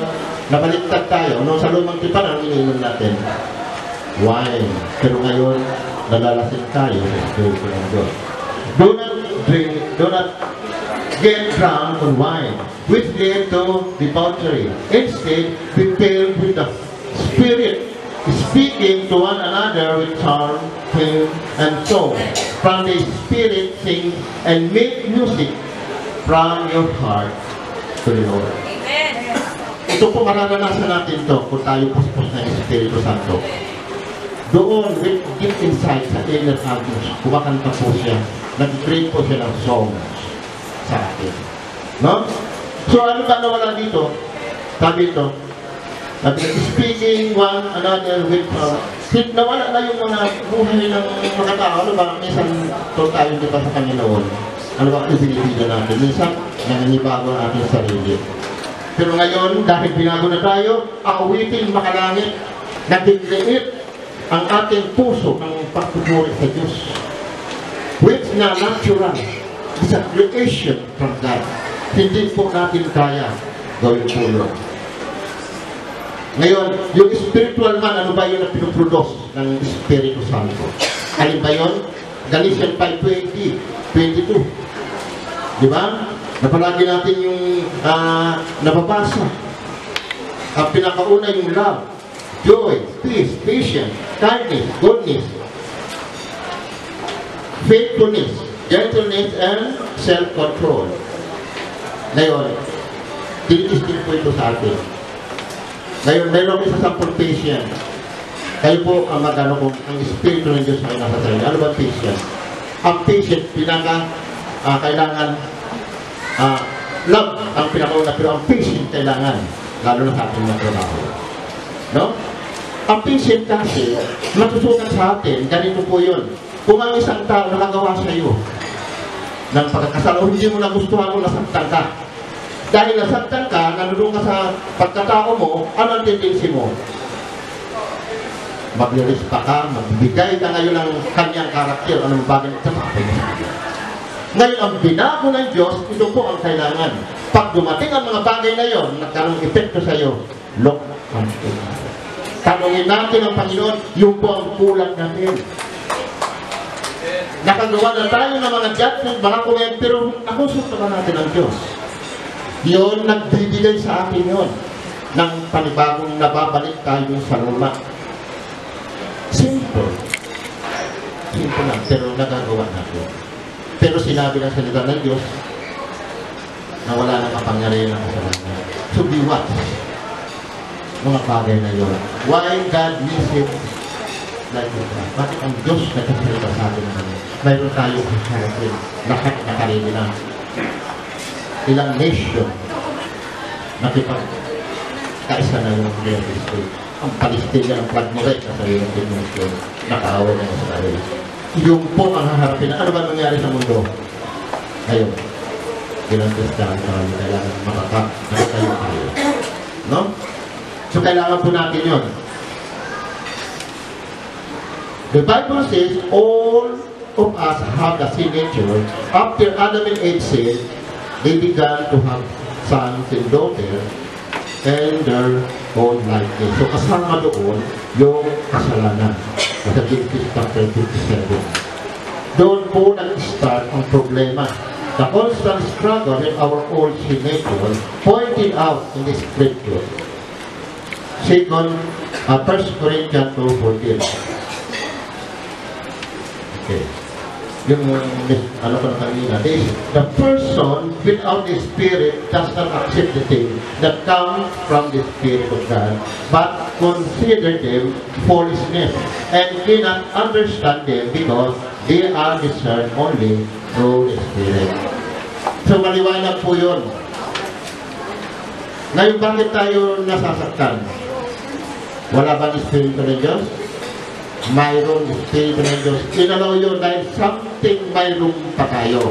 nabaliktad tayo. Noong sa lumang tipan, ang iniinom natin? Wine. Pero ngayon, nalalasing tayo sa Espiritu ng Diyos. Do not get drunk on wine, which lead to debauchery. Instead, be filled with the Spirit, speaking to one another with psalm, hymn, and song. From the Spirit sing and make music from your heart to the Lord. Amen. Ito po mararanasan natin to kung tayo puspos ng Espiritu Santo. Doon, with deep insight sa inner hearts, kumakanta po siya, nag-create po siya ng songs sa atin. No? So ano ba nawala dito? Sabi ito, speaking one another with nawala na yung mga buhay ng mga tao. Ano ba? Minsan tayo di ba sa Panginoon? Ano ba ibinibigyan natin? Minsan naninibago ang ating sarili. Pero ngayon, dahil binago na tayo, ang awitin makalangit, nag-create ang ating puso ng pagpupuri sa Diyos. Which na natural is a creation from God. Hindi po natin kaya gawin po yun. Ngayon, yung spiritual man, ano ba yun na pinuproduce ng Espiritu Santo? Alin ba yun? Galatians 5:20, 22. Di ba? Napalagi natin yung nababasa. Ang pinakauna yung love, joy, peace, patience, kindness, goodness, faithfulness, gentleness, and self-control. Ngayon, tinitisting po ito sa atin. Ngayon, meron ko sa 10 patient. Kayo po ang magano kung ang Espiritu ng Diyos ay nasa tayo. Ano ba patient? Ang patient, kailangan love ang pinakauna, pero ang patient kailangan, lalo na sa ating mga trabaho. No? Ang patient kasi, matusukan sa atin, ganito po yun. Kung ang isang tao nakagawa sa iyo ng pagkakasala, o hindi mo nagustuhan mo, nasaktan ka. Dahil nasaktan ka, nandun ka sa pagkatao mo, ano ang tendency mo? Maglirispa ka, magbigay ka ngayon ng kanyang karakter, anong bagay na tapapay mo. Ngayon, ang binago ng Diyos, ito po ang kailangan. Pag dumating ang mga bagay na yon, nagkaroon epekto sa iyo, look unto God. Tanungin natin ang Panginoon, yung po ang kulang natin. Nakagawa na tayo ng mga judgment, mga comment, pero nakonsulta ba natin ang Diyos? Yun, nagbibigay sa atin yun ng panibagong nababalik tayo sa luma. Simple. Simple lang, pero nagagawa natin. Pero sinabi ng salita ng Diyos na wala nang kapangyarihan ng kasalanan. So be what? Mga bagay na yun. Why God needs it like that? Bakit ang Diyos nagkasalita sa atin naman? Mayroon tayo kasalapin. Lahat nakarili na. Ilang nation nakipagkaisa na yung United States. Ang Palestine ang flag mo rin sa United Nations. Nakaaway na sa kanila. Yung po ang haharapin. Ano ba nangyari sa mundo? Ngayon, ilang Kristiyan tayo, kailangan makatayo tayo. No? So, kailangan po natin yun. The Bible says, all of us have the sin nature. After Adam and Eve sinned, they began to have sons and daughters and their own likeness. So, kasama doon yung kasalanan. Sa Genesis chapter 57. Doon po nag-start ang problema. The constant struggle in our old sin nature pointed out in the scripture. Second, 1 Corinthians 2:14. Okay. Yung ano ko na kanina, the person without the Spirit does not accept the thing that comes from the Spirit of God, but consider them foolishness and cannot understand them because they are discerned only through the Spirit. So maliwanag po yun. Ngayon, bakit tayo nasasaktan? Wala bang Espiritu ng Diyos? Mayroong Espiritu ng Diyos. Inalaw yun dahil something mayroong pa tayo.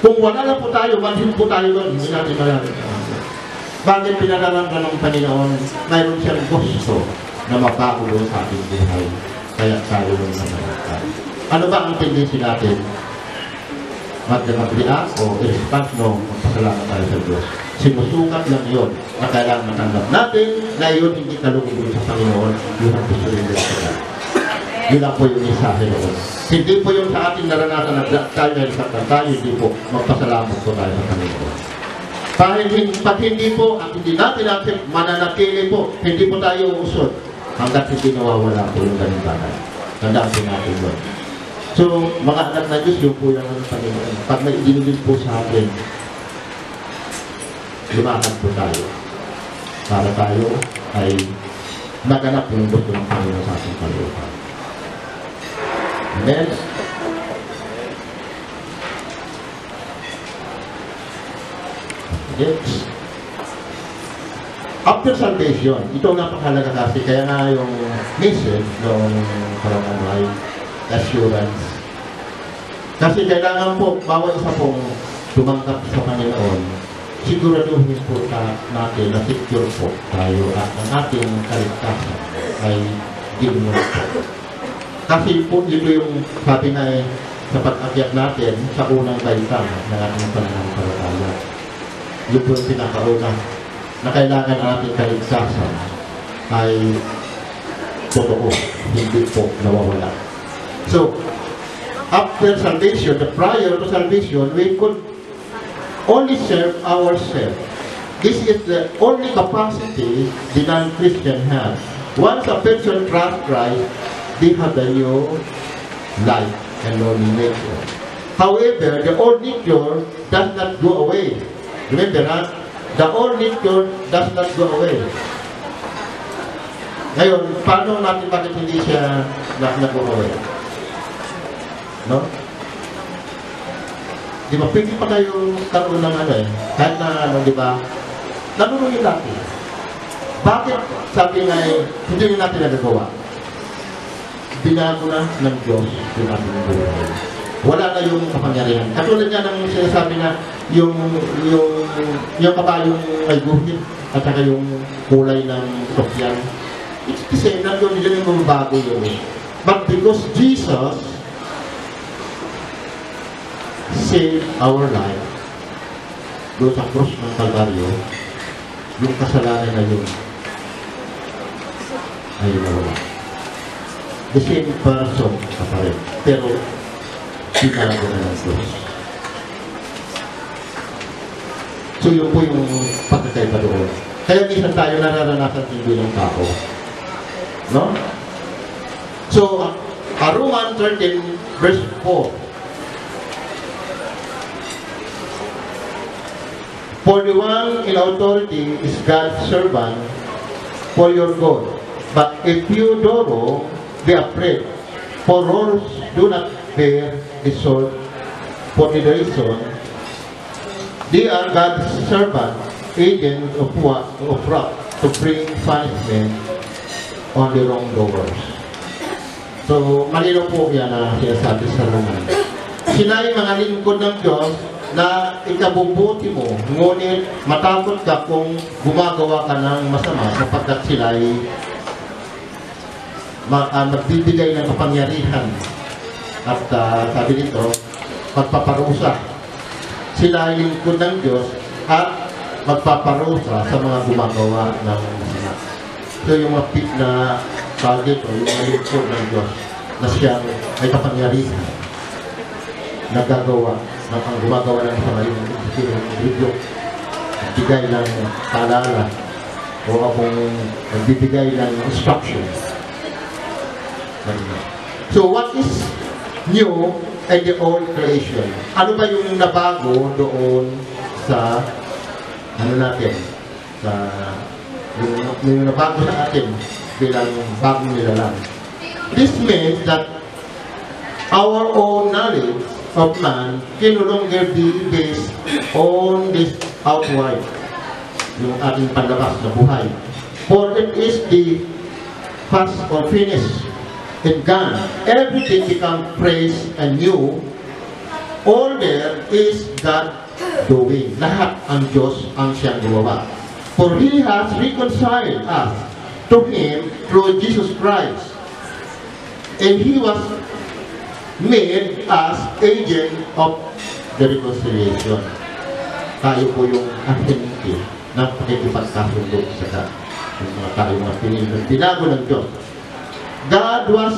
Kung wala na po tayo, manhin po tayo doon. Hindi natin malalaman. Bakit pinararamdaman ng Panginoon? Mayroon siyang gusto na mapagulo sa ating buhay. Kaya tayo nung naman. Ano ba ang tendency natin? Mag-react o i-response? No, magpasalamat tayo sa Diyos. Sinusukat lang yun na kailangan matanggap natin na yun hindi kalugod sa Panginoon. You have to surrender to God. Yun lang po yung mensahe noon. Hindi po yung sa ating naranasan na tayo na isaktan tayo, hindi po. Magpasalamat po tayo sa Panginoon. Pag hindi po, at hindi natin natin mananatili po, hindi po tayo uusod hanggat hindi nawawala po yung ganun bagay. Tandaan po natin yun. So, mga anak na Diyos, yung po yung Panginoon. Pag may dinigil po sa atin, lumakad po tayo. Para tayo ay naganap yung gusto ng Panginoon sa ating kalooban. Amen? Yes. After salvation, ito ang napakahalaga kasi kaya nga yung message ng parang ay assurance. Kasi kailangan po, bawat isa pong tumanggap sa Panginoon, siguraduhin po natin na secure po tayo at ang ating kaligtasan ay ginulat po. Kasi po ito yung sabi na sa pag-akyat natin sa unang baitang ng ating pananampalataya. Yun po yung pinakauna. na kailangan natin kaligtasan ay totoo, hindi po nawawala. So, after salvation, the prior to salvation, we could only serve ourselves. This is the only capacity the non-Christian has. Once a person trusts Christ, they have a new life and new nature. However, the old nature does not go away. Remember, the old nature does not go away. Ngayon, paano natin bakit hindi siya nag-go away? No? Di ba, pwede pa kayo karoon ng kahit na di ba, nanunungin natin. Bakit sabi nga hindi natin nagagawa? Binago na ng Diyos yung ating buhay. Wala na yung kapangyarihan. Katulad nga ng sinasabi na yung kabayong may guhit at saka yung kulay ng sokyan. It's the same, nandun nila yung bago yun. But because Jesus saved our life doon sa cross ng Kalbaryo, yung kasalanan na yun ay nawala. The same person ka pa rin, pero pinago na ng Diyos. So yun po yung pagkakaiba doon. Kaya minsan tayo nararanasan din bilang tao. No? So, Romans 13 verse 4. For the one in authority is God's servant for your good. But if you do wrong, be afraid. For roles do not bear the sword for the reason they are God's servant, agents of wrath to bring punishment on the wrongdoers. So, malinaw po yan na sinasabi sa Roman. Sila ay mga lingkod ng Diyos na ikabubuti mo, ngunit matakot ka kung gumagawa ka ng masama sapagkat sila ay magbibigay ng kapangyarihan at sabi nito, magpaparusa. Sila ay lingkod ng Diyos at magpaparusa sa mga gumagawa ng masama. So yung mapit na sabi dito, yung mga lingkod ng Diyos na siyang may kapangyarihan nagagawa ng ang gumagawa ng masama yung video, nagbibigay ng paalala o akong nagbibigay ng instruction. So what is new and the old creation? Ano ba yung nabago doon sa natin? Sa yung nabago sa atin bilang bagong nilalang. This means that our own knowledge of man can no longer be based on this outward, yung ating panlabas na buhay. For it is the past or finished and gone. Everything becomes fresh and new. All there is God doing. Lahat ang Diyos ang siyang gumawa. For He has reconciled us to Him through Jesus Christ. And He was made as agent of the reconciliation. Tayo po yung agente ng pakikipagkasundo sa yung mga tayo mga pinago ng Diyos. God was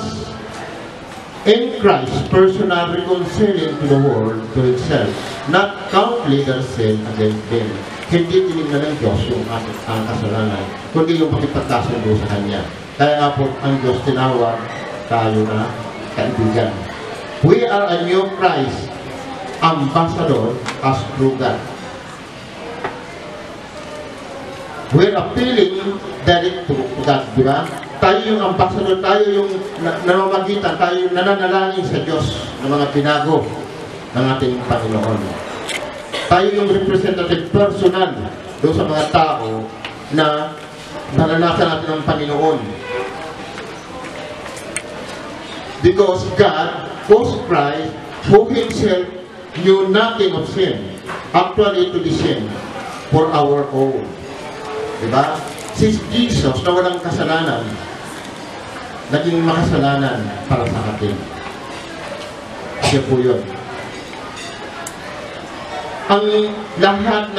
in Christ personal reconciling to the world to Himself, not counting their sin against them. Hindi tinignan ng Diyos yung ang kasalanan, kundi yung pakipagkasundo sa Kanya. Kaya nga po ang Diyos tinawag tayo na kaibigan. We are a new Christ ambassador as through God. We're appealing direct to God, di ba? Tayo yung ambassador, tayo yung namamagitan, tayo yung nananalangin sa Diyos ng mga pinago ng ating Panginoon. Tayo yung representative personal doon sa mga tao na naranasan natin ng Panginoon. Because God was Christ who Himself knew nothing of sin, actually to the sin for our own. Diba? Si Jesus na walang kasalanan, naging makasalanan para sa atin. Siya po yun. ang lahat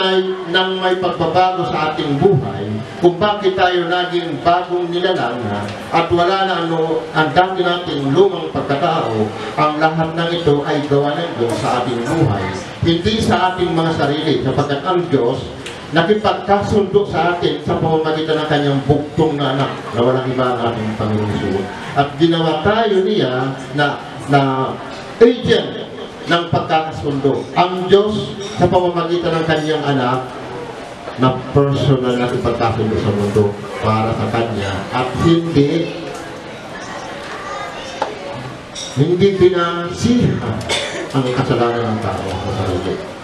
ng may pagbabago sa ating buhay, kung bakit tayo naging bagong nilalang na at wala na ang dati nating lumang pagkatao, ang lahat ng ito ay gawa ng Diyos sa ating buhay. Hindi sa ating mga sarili, sapagkat ang Diyos nakipagkasundo sa atin sa pamamagitan ng kanyang buktong na anak na walang iba ang ating Panginoon Hesus. At ginawa tayo niya na agent ng pagkakasundo. Ang Diyos sa pamamagitan ng kanyang anak na personal na ipagkasundo sa mundo para sa kanya at hindi pinasihan ang kasalanan ng tao sa sarili.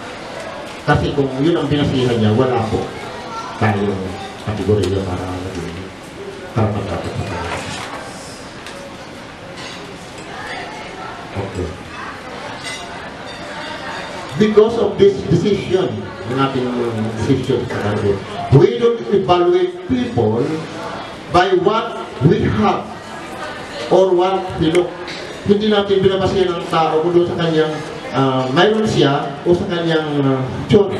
Kasi kung yun ang pinasihan niya, wala po tayong kategorya para maging karapat-dapat sa kanya. Okay. Because of this decision, yung ating decision sa kanila, we don't evaluate people by what we have or what he look. Hindi natin binabasihan ang tao kung doon sa kanyang mayroon siya o sa kanyang tsura.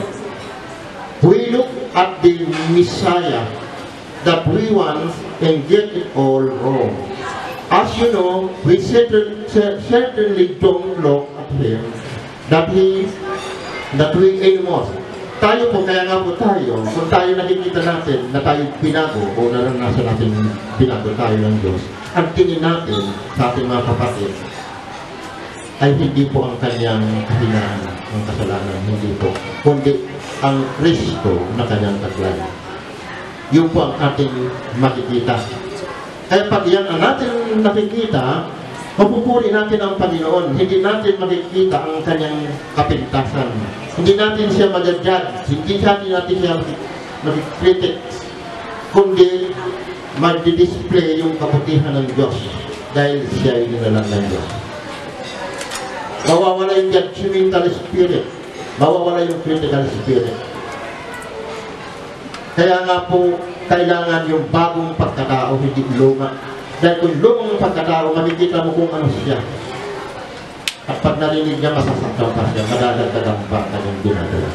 We look at the Messiah that we want and get it all wrong. As you know, we certainly don't look at him that we anymore. Tayo po, kaya nga po tayo, kung tayo nakikita natin na tayo pinago o naranasan natin pinago tayo ng Diyos, ang tingin natin sa ating mga kapatid ay hindi po ang kanyang kahinaan, ang kasalanan, hindi po, kundi ang Kristo na kanyang taglay. Yun po ang ating makikita. Kaya pag yan ang natin nakikita, mapupuri natin ang Panginoon. Hindi natin makikita ang kanyang kapintasan. Hindi natin siya mag-judge. Hindi natin siya mag-critic. Kundi mag-display yung kabutihan ng Diyos dahil siya ay nilalang ng Diyos. Mawawala yung judgmental spirit. Mawawala yung critical spirit. Kaya nga po, kailangan yung bagong pagkatao, hindi luma. Dahil kung lumang pagkatao, makikita mo kung ano siya. At pag narinig niya, masasaktan pa siya, madadagdagan pa kanyang dinadala.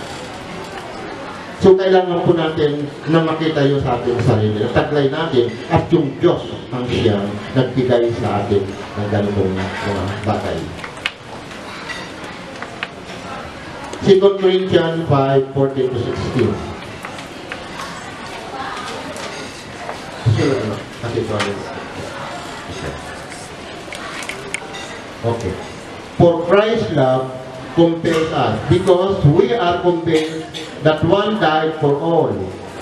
So, kailangan po natin na makita yun sa ating sarili. Taglay natin at yung Diyos ang siyang nagbigay sa atin ng ganitong mga bagay. 2 Corinthians 5:14-16. Sulat na. Kasi okay. For Christ's love compels us, because we are convinced that one died for all,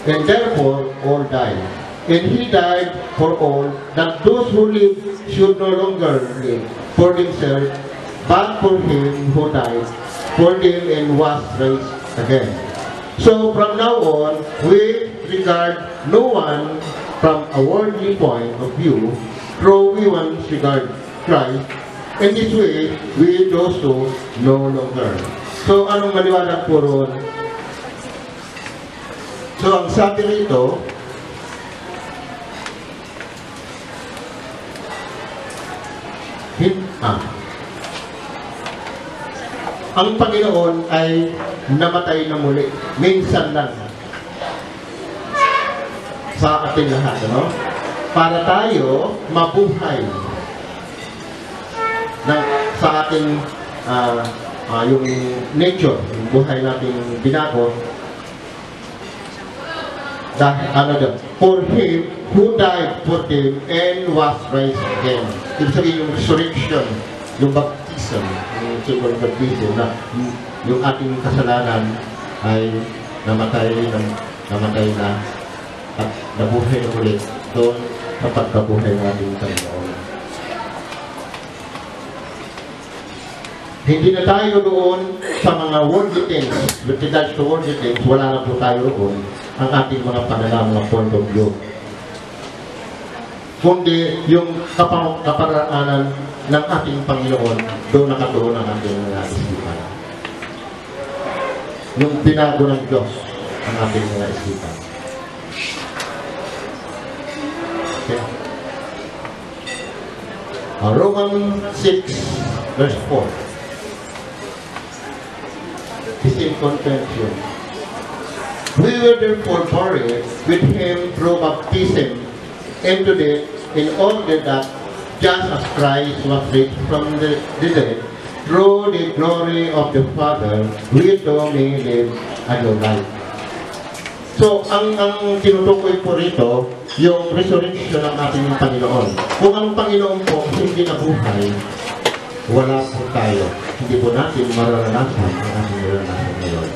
and therefore all died. And he died for all, that those who live should no longer live for themselves, but for him who died for them and was raised again. So from now on, we regard no one from a worldly point of view, though we once regard Christ. In this way, we also no longer. So, anong maliwanag po ron? So, ang sabi rito, ang Panginoon ay namatay na muli. Minsan lang. Sa ating lahat, ano? Para tayo mabuhay sa ating yung nature, yung buhay nating binago. For him who died for them and was raised again. Ibig sabihin yung resurrection, yung baptism, yung sigurong baptism na yung ating kasalanan ay namatay na at nabuhay na ulit doon sa pagkabuhay ng ating Panginoon. Hindi na tayo doon sa mga worldly things. With regards to worldly things, wala na po tayo doon ang ating mga pananaw, mga point of view. Kundi yung kaparaanan ng ating Panginoon, doon nakatuon ang ating mga isipan. Yung binago ng Diyos ang ating mga isipan. Okay. Romans 6, verse 4. the same contention. We were therefore buried with him through baptism into death, in order that just as Christ was raised from the dead through the glory of the Father, we too may live a new life. So, ang tinutukoy po rito, yung resurrection ng ating Panginoon. Kung ang Panginoon po hindi nabuhay, wala po tayo. Hindi po natin mararanasan ang ating naranasan ngayon.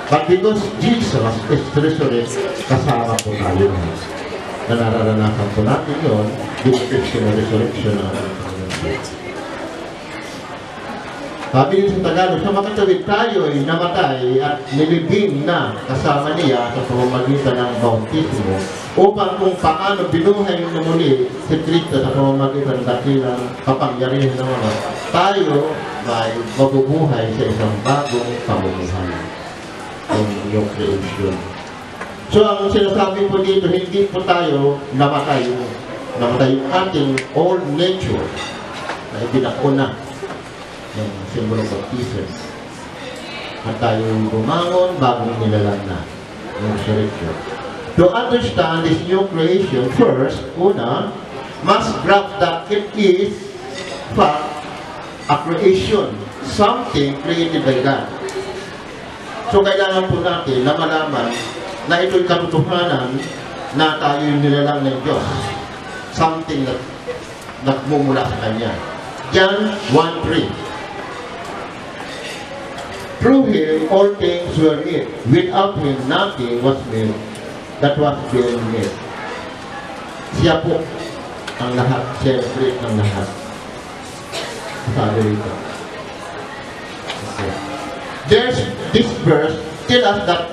But because Jesus is resurrected, kasama po tayo. Na nararanasan po natin yun, description of resurrection ng ating Panginoon. Sabi din sa Tagalog, sa makatawid tayo ay namatay at nilibing na kasama niya sa pamamagitan ng bautismo upang kung paano binuhay na muli si Kristo sa pamamagitan ng dakilang kapangyarihan ng mga tayo ay mabubuhay sa isang bagong pamumuhay. Yung creation. So ang sinasabi po dito, hindi po tayo namatay. Namatay yung ating old nature na ibinakuna ng simbolo ng baptism. At tayo bumangon bagong nilalang na yung resurrection. To understand this new creation, first, una, must grasp that it is a creation, something created by God. So kailangan po natin na malaman na ito'y katotohanan na tayo yung nilalang ng Diyos. Something na nagmumula sa Kanya. John 1:3. Through Him, all things were made. Without Him, nothing was made that was being made. Siya po ang lahat. Siya ang create ng lahat. Sabi rito. Okay. This verse tells us that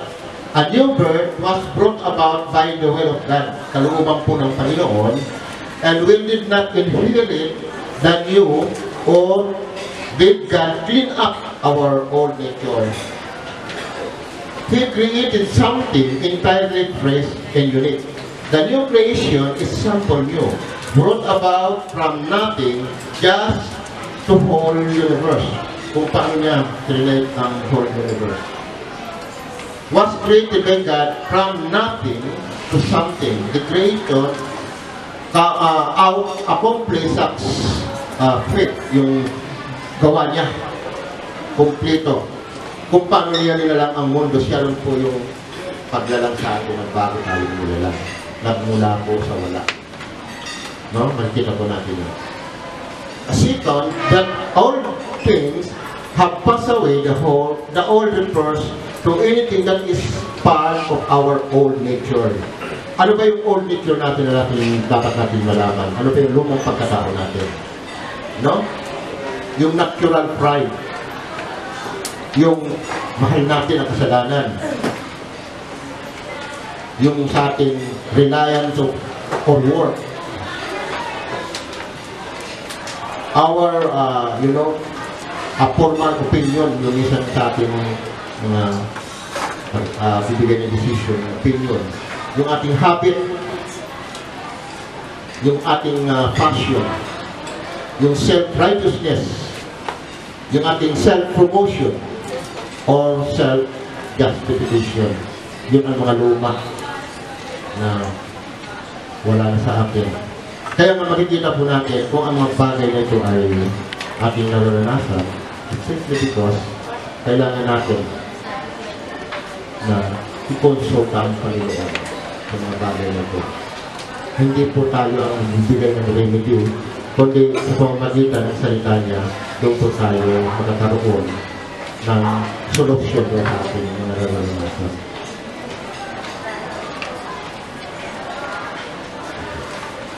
a new birth was brought about by the will of God. Kalooban po ng Panginoon. And we did not inherit the new, or did God clean up our old nature. He created something entirely fresh and unique. The new creation is simple new, brought about from nothing, just to whole universe. Kung paano niya relate ang whole universe. Was created by God from nothing to something. The Creator accomplished faith, yung gawa niya. Kompleto. Kung paano niya nilalang ang mundo, siya rin po yung paglalang sa atin ng bago tayo nilalang. Nagmula po sa wala. No? Makikita po natin yun. Second, that all things have passed away, the old refers to anything that is part of our old nature. Ano ba yung old nature natin na dapat natin malaman? Ano ba yung lumang pagkatao natin? No? Yung natural pride. Yung mahal natin ang kasalanan. Yung sa ating reliance on work. Our, a formal opinion, yung isang sa ating mga bibigyan ng decision, opinion. Yung ating habit, yung ating passion, yung self-righteousness, yung ating self-promotion, or self-justification. Yun ang mga luma na wala na sa atin. Kaya makikita po natin kung ang mga bagay na ito ay ating nararanasan, it's simply because kailangan natin na i-consult ang Panginoon sa mga bagay na ito. Hindi po tayo ang bibigay ng remedy, kundi sa pamamagitan ng salita niya, doon po tayo magkakaroon ng solusyon sa ating mga nararanasan.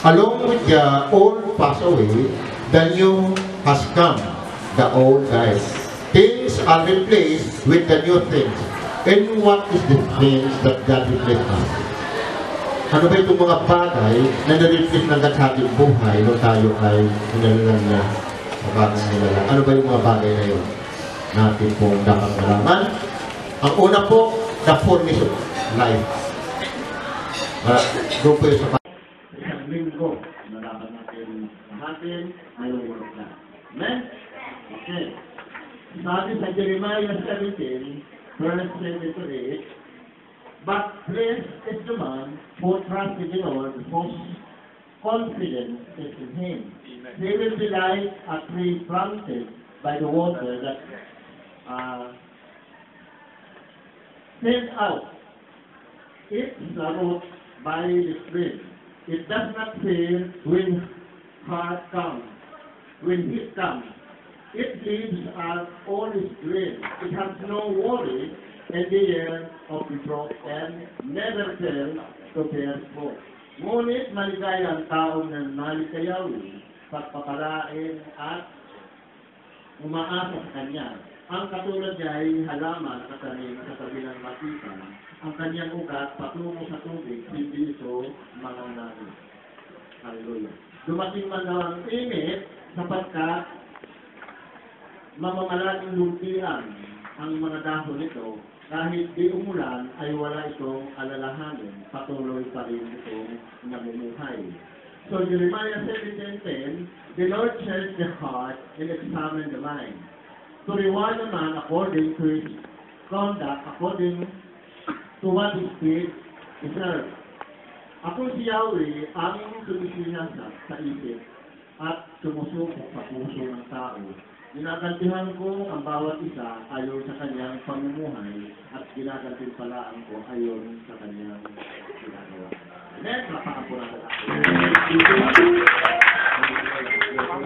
Along with the old pass away, the new has come. The old dies. Things are replaced with the new things. And what is the things that God replaced us? Ano ba itong mga bagay na na-replace ng God sa ating buhay nung tayo ay inalalang niya sa bagay nilalang? Ano ba yung mga bagay na yun? Natin pong dapat malaman. Ang una po, the fullness of life. Doon po yung sa isang linggo na dapat natin mahatin ngayong work na. Amen? Okay. Sabi sa Jeremiah 17, verse 7 to 8, but blessed is the man who trusts in the Lord, whose confidence is in Him. They will be like a tree planted by the water that sends out its root by the spring. It does not fail when heat comes. Its leaves are always green. It has no worry in the year of the drought and never fails to bear fruit. Ngunit maligaya ang taong nanalikayawi, pagpapalain at umaasa sa Kanya. Ang katulad niya ay halaman na tanim sa tabi ng masikan. Ang kanyang ugat patungo sa tubig, hindi ito mananalo. Hallelujah. Dumating man daw ang init sapagkat mamamalaking luntian ang mga dahon nito. Kahit di umulan ay wala itong alalahanin. Patuloy pa rin itong namumuhay. So Jeremiah 17:10, the Lord searches the heart and examines the mind, to reward a man according to his conduct, according to what his deeds deserve. Ako si Yahweh, ang sumisiyasa sa isip at sumusubok sa puso ng tao. Ginagantihan ko ang bawat isa ayon sa kanyang pamumuhay at ginagantimpalaan ko ayon sa kanyang ginagawa. Next, napakapura sa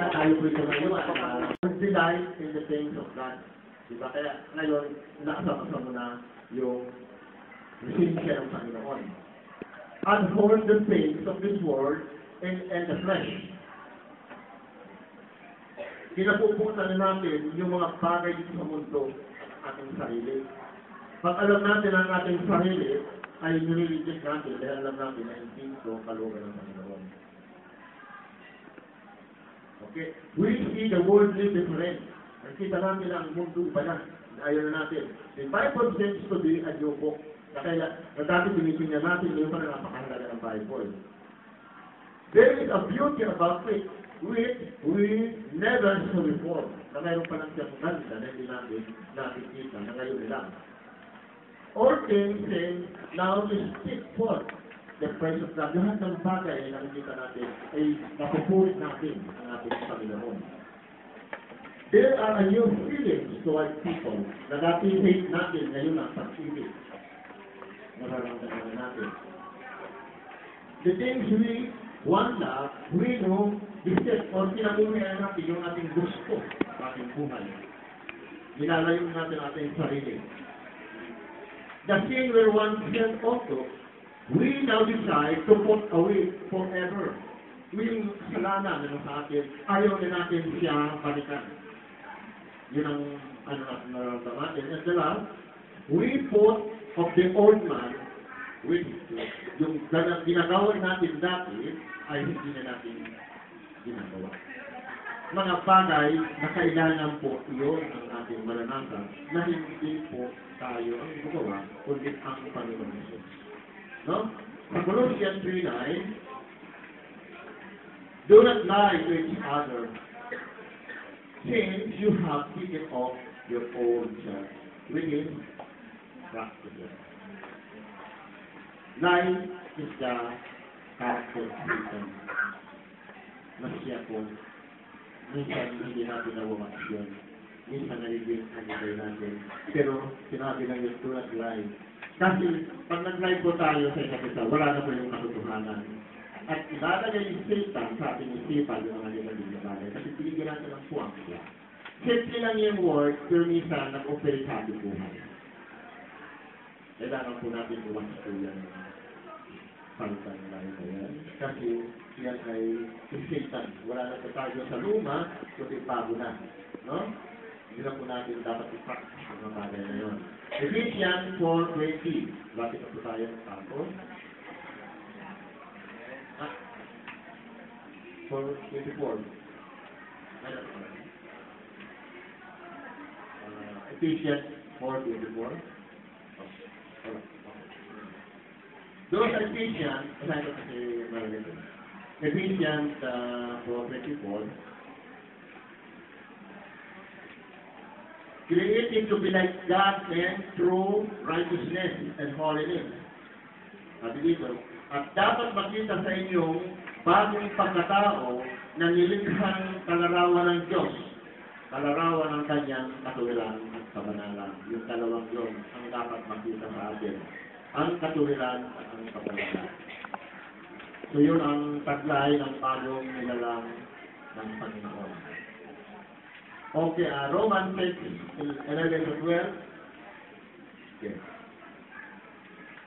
tayo po ito ngayon. Delight in the things of God. Diba? Kaya ngayon, nakasama mo na yung sincere ng Panginoon. Abhor the things of this world and the flesh. Kinapupuntan natin yung mga bagay dito sa mundo ating sarili. Pag alam natin ang ating sarili, ay nililigit natin dahil alam natin na hindi ito kalooban ng Panginoon. Okay? We see the worldly different. Nakita natin ang mundo pa na. Ayaw na natin. The Bible seems to be a new book. Kaya dati tinitingnan natin yung parang napakahalaga ng Bible. There is a beauty about it which we never saw before. Na mayroon pa lang siyang ganda na hindi natin nakikita na ngayon lang. All things and now to speak forth the praise of God. Lahat ng bagay na nakikita natin ay napupulit natin ang ating Panginoon. There are a new feelings towards people na dati hate natin ngayon ang pag-ibig. Nararamdaman natin. The things we want love, we know, deserve, or pinamumuhay natin yung ating gusto sa ating buhay. Nilalayo natin ating sarili. The sin we once held onto, we now decide to put away forever. Yung kasalanan na sa atin, ayaw na natin siya balikan. Yun ang nararamdaman natin. And the last, we put of the old man, which yung ginagawa natin dati, ay hindi na natin ginagawa. Mga bagay na kailangan po iyon ang ating maranasan na hindi po tayo ang gumawa, kundi ang Panginoon Jesus. No? Sa Colossians 3:9, do not lie to each other, since you have taken off your old self, which is practical. Lie is the character of Satan. Na siya po, minsan hindi natin nawamak yun. Minsan nalibig ang ibay natin. Pero sinabi lang yung do not lie. Kasi pag nag-lie po tayo sa isa't isa, wala na po yung katotohanan. At ilalagay yung Satan sa ating isipan yung mga nilaging bagay. Kasi pinigyan natin ang puwang siya. Simple lang yung word, pero minsan nag-operate sa ating buhay. Kailangan po natin buwan sa tuyan ng palitan na yan. Kasi yan ay Satan. Wala na tayo sa luma, kundi bago na. No? Hindi na po natin dapat i-practice ang mga bagay na yun. Ephesians 4:20. Bakit na po tayo ng tapos? 4:24. Ephesians 4:24. Doon sa Ephesians, sabi ko kasi marami. Ephesians 4:24. created to be like God and true righteousness and holiness. Sabi dito, at dapat makita sa inyong bagong pagkatao na nilikhang kalarawan ng Diyos, kalarawan ng kanyang katuwiran at kabanalan. Yung dalawang yun ang dapat makita sa atin. Ang katuwiran at ang kabanalan. So yun ang taglay ng bagong nilalang ng Panginoon. Okay, Romans 6, 11 to 12. Okay.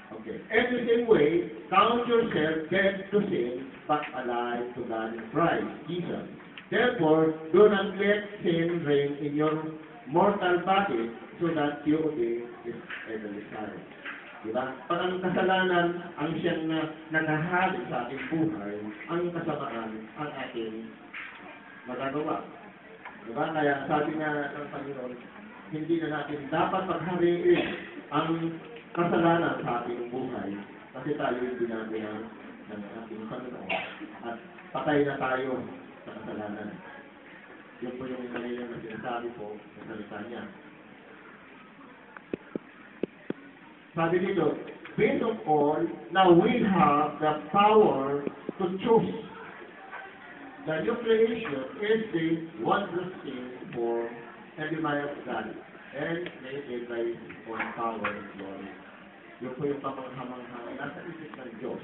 Okay. In the same way, count yourself dead to sin, but alive to God in Christ Jesus. Therefore, do not let sin reign in your mortal body, so that you obey His heavenly desire. Diba? Pag ang kasalanan ang siyang naghahalin sa ating buhay, ang kasamaan ang ating magagawa. Diba? Kaya sabi nga ng Panginoon, hindi na natin dapat paghariin ang kasalanan sa ating buhay kasi tayo yung binabiyang ng ating Panginoon at patay na tayo sa kasalanan. Yun po yung kanilang na sinasabi po sa salita niya. Sabi dito, based on all, now we have the power to choose. The new creation is the wondrous thing for every man of God and made by His own power and glory. Yun po yung pamanghamang nasa isip ng Diyos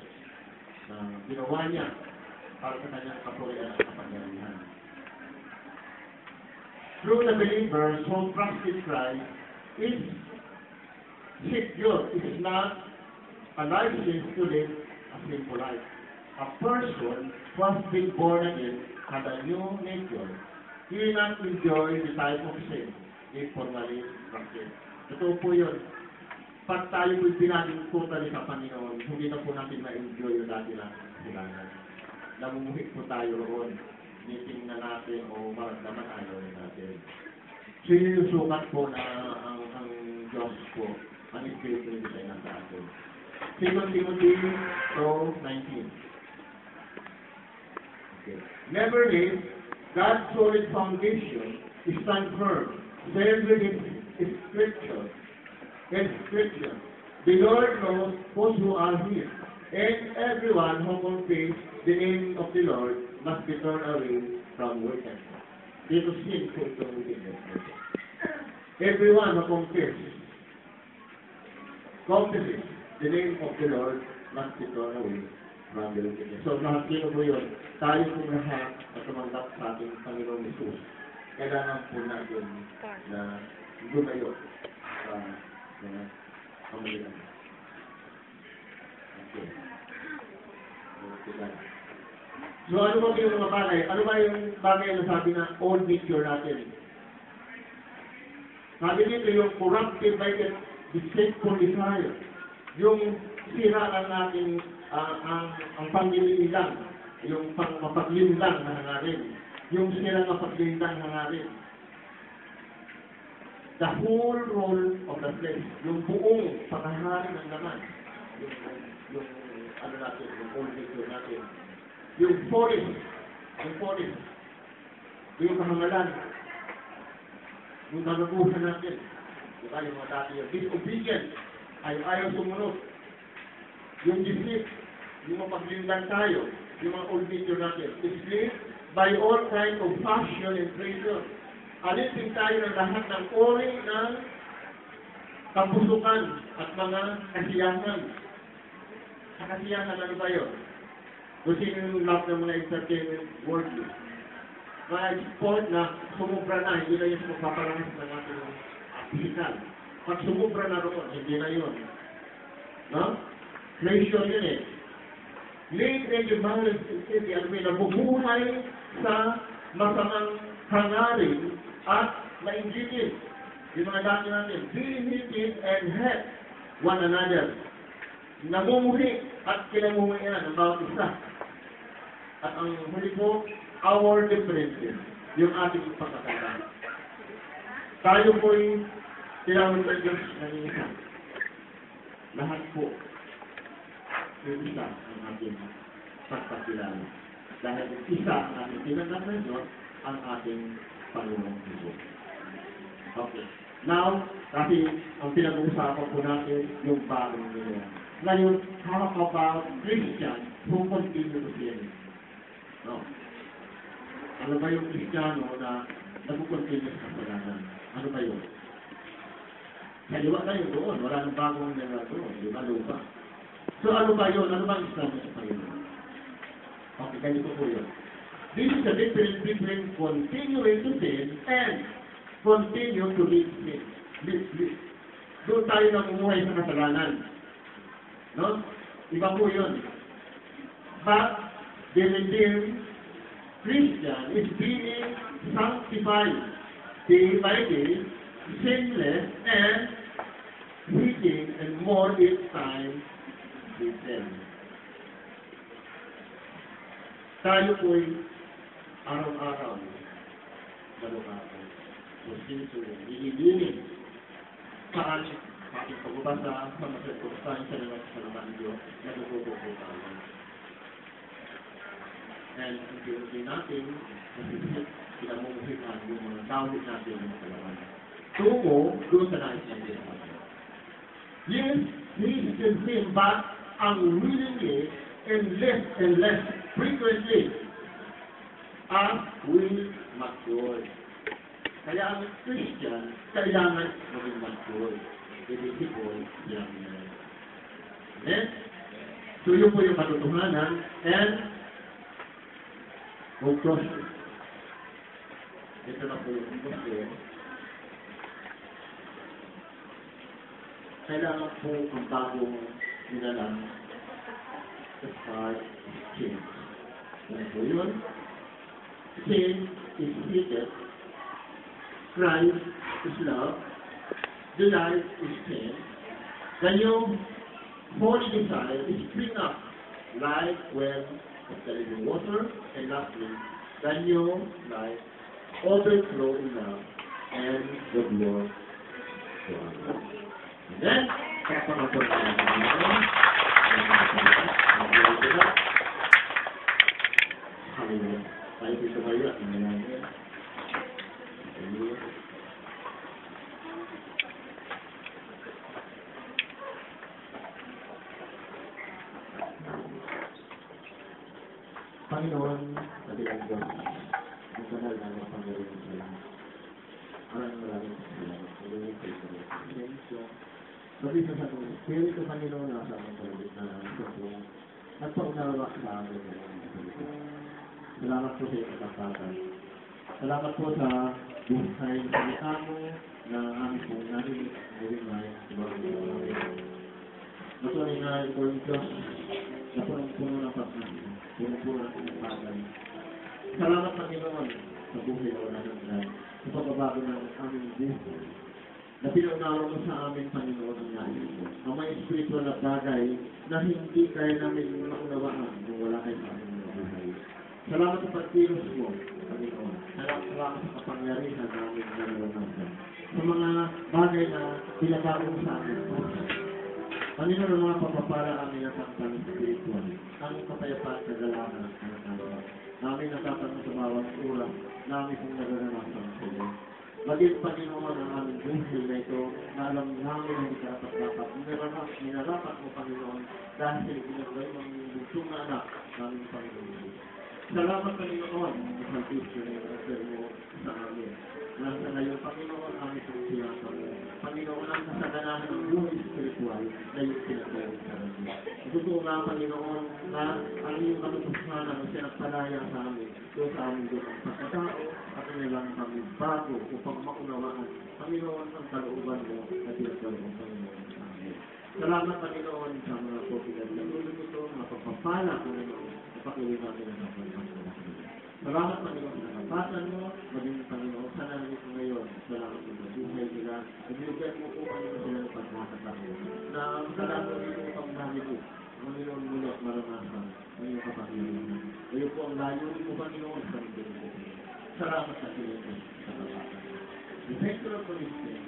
na ginawa niya para sa kanyang kapurihan at kapangyarihan. Through the believers who trust in Christ is secure. It is not a license to live a simple life. A person who has been born again has a new nature. He will not enjoy the type of sin he formerly practiced. Totoo po yun. Pag tayo po'y pinaging totally sa Panginoon, hindi na po natin ma-enjoy yung dati natin kasilangan. Namumuhit po tayo roon. Meeting na natin o maramdaman ayaw natin. Sinusukat po na ang Diyos po, ang Espiritu ng Diyos ay nasa atin. 2 Timothy 2:19. Okay. Nevertheless, God's solid foundation is stand firm, said with His scripture. The Lord knows those who are His, and everyone who confesses the name of the Lord must be turned away from wickedness. Dito sin po itong wickedness. Everyone who confesses the name of the Lord must be turned away from the wickedness. So, lahat sino po yun? Tayo po lahat na tumanggap sa ating Panginoong Jesus. Kailangan po natin na gumayo sa mga pamilya. Okay. So, ano ba yung mga bagay? Ano ba yung bagay na sabi na old nature natin? Sabi dito yung corrupted by the deceitful desire. Yung sira ang ating ang panglililang, yung mapaglinlang na hangarin. Yung sira ng paglilindang hangarin. The whole role of the flesh, yung buong pagkahari ng laman, yung ano natin, yung old nature natin, yung forest, yung kahangalan, yung kagaguhan natin, diba, yung mga dati yung disobedient, ayaw sumunod, yung deceit, yung mapaglindang tayo, yung mga old nature natin, is lived by all kinds of passion and pleasure. Alisin tayo ng lahat ng uri ng kapusukan at mga kasiyahan. Sa kasiyahan, ano ba yun? Kung sino yung love ng mga entertainment worldly. Mga sport na sumubra na, hindi na yung magpapalangas ng ating physical. Pag sumubra na roon, hindi na yun. No? Creation yun eh. Late and the marriage city, ano may nabubuhay sa masamang hangarin at mainggitin. Yung mga dati natin, being hated and hate one another. Namumuhi at kinamumuhian ang bawat isa. At ang huli po, our differences, yung ating pagkakaiba. Tayo po'y tinawag ng Diyos ng isa. Lahat po, yung isa ang ating pagkakilala. Dahil isa ang ating tinanggap ng Diyos, ang ating Panginoong Jesus. Okay. Now, kasi ang pinag-uusapan po natin yung bagong nila. Ngayon, how about Christian who continue to sin? No. Ano ba yung Kristiyano na nag-continue sa kasalanan? Ano ba yun? Kaliwa tayo doon. Wala nang bagong nila doon. Di ba? Lupa. So ano ba yun? Ano ba ang Islam sa Panginoon? Okay, ganito po yun. This is the difference between continuing to sin and continue to live sin. Live. Doon tayo namumuhay sa kasalanan. No? Iba po yun. But the redeemed Christian is being sanctified day by day, sinless, and seeking and more each time with them. Tayo po'y araw-araw, balong-araw, musin-sulit, iilinig, saan ating pagbabasa sa mga circumstansya na nagsasaluman ng Diyos na natutupo tayo. And unti-unti natin, nasisip, pinamumuhitan yung mga dawit natin ng kalaman. Tungo, doon sa nais ng Diyos. Yes, he is sin, but unwillingly and less frequently as we mature. Kaya ang Christian, kailangan maging mature. Disciple, yan. Amen? So yun po yung katotohanan, and conclusion. Ito na po yung conclusion. Kailangan po ang bagong nilalang to start change. Ano po yun? Sin is hated. Christ is love. The life is sin. The new holy desire is spring up like well of the living water, and lastly, the new life overflow in love and good Lord to others. And then, kapag-kapag hallelujah. Tayo dito kayo at nangyayari. Hallelujah. Panginoon, nabilang Diyos, ang kanal na mapangyari sa iyo. Maraming salamat. Maraming salamat. Mabisa sa itong Espiritu, Panginoon, na sa aming paligid na sasong nagpaunawa sa amin ng mga salita. Salamat po sa iyong katapatan. Salamat po sa buhay ng kamo na aming pong narinig ng may ibang Matuloy na ito yung Diyos na punong-puno ng pagkakas. Puno-puno ng bagay. Salamat Panginoon sa buhay na wala ng God. Sa pagbabago ng aming buhay. Na pinaunawa mo sa amin, Panginoon, ang nais mo. Ang may spiritual na bagay na hindi kaya namin maunawaan kung wala kayo sa aming buhay. Salamat sa pagkilos mo, Panginoon. Salamat sa kapangyarihan namin na naranasan. Sa mga bagay na pinagawa mo sa amin. Panginoon, ang mga pagpapala amin at ang spiritual. Ang kapayapaan sa galaman at kanatawa. Namin natatanong sa bawat oras. Namin kung naranasan sa iyo. Maging Panginoon ang aming buhay na ito na alam namin hindi karapat-dapat. Minarapat mo, Panginoon, dahil ginagawin mo ang buntong na anak namin, Panginoon. Salamat, Panginoon, sa salvation na yung mo sa amin. Nasa ngayon, Panginoon, aming pagsiyasan mo. Panginoon, ang kasaganahan ng buhay spiritual na yung pinagawin sa amin. Totoo nga, Panginoon, na ang iyong katotohanan ang sinagpalaya sa amin. Doon sa amin doon ang pagkatao at nilang kami bago upang maunawaan. Panginoon, ang kalooban mo na pinagawin mo, Panginoon, sa amin. Salamat, Panginoon, sa mga populad na tulong ito, mga pagpapala, Panginoon, na pakiuwi natin ang kapag-kapag. Salamat, Panginoon, sa kapatan mo, maging Panginoon, sa narinig ko ngayon. Salamat sa buhay nila. Nagbibigay mo po, Panginoon, sila ng pagkakataon. Na salamat mo rin ang pagkakataon. Panginoon, muli at maranasan ang iyong kapag-kapag. Kayo po ang layunin mo, Panginoon, sa mundo mo. Salamat sa Pilipinas sa kapatan. We thank you for this day.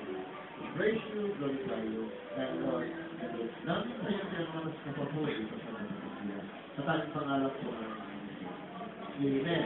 Praise you, glorify you, and Lord, and Lord. Namin sa iyo ang mga kapapuloy sa mga sa tayong pangalap po ang Amen.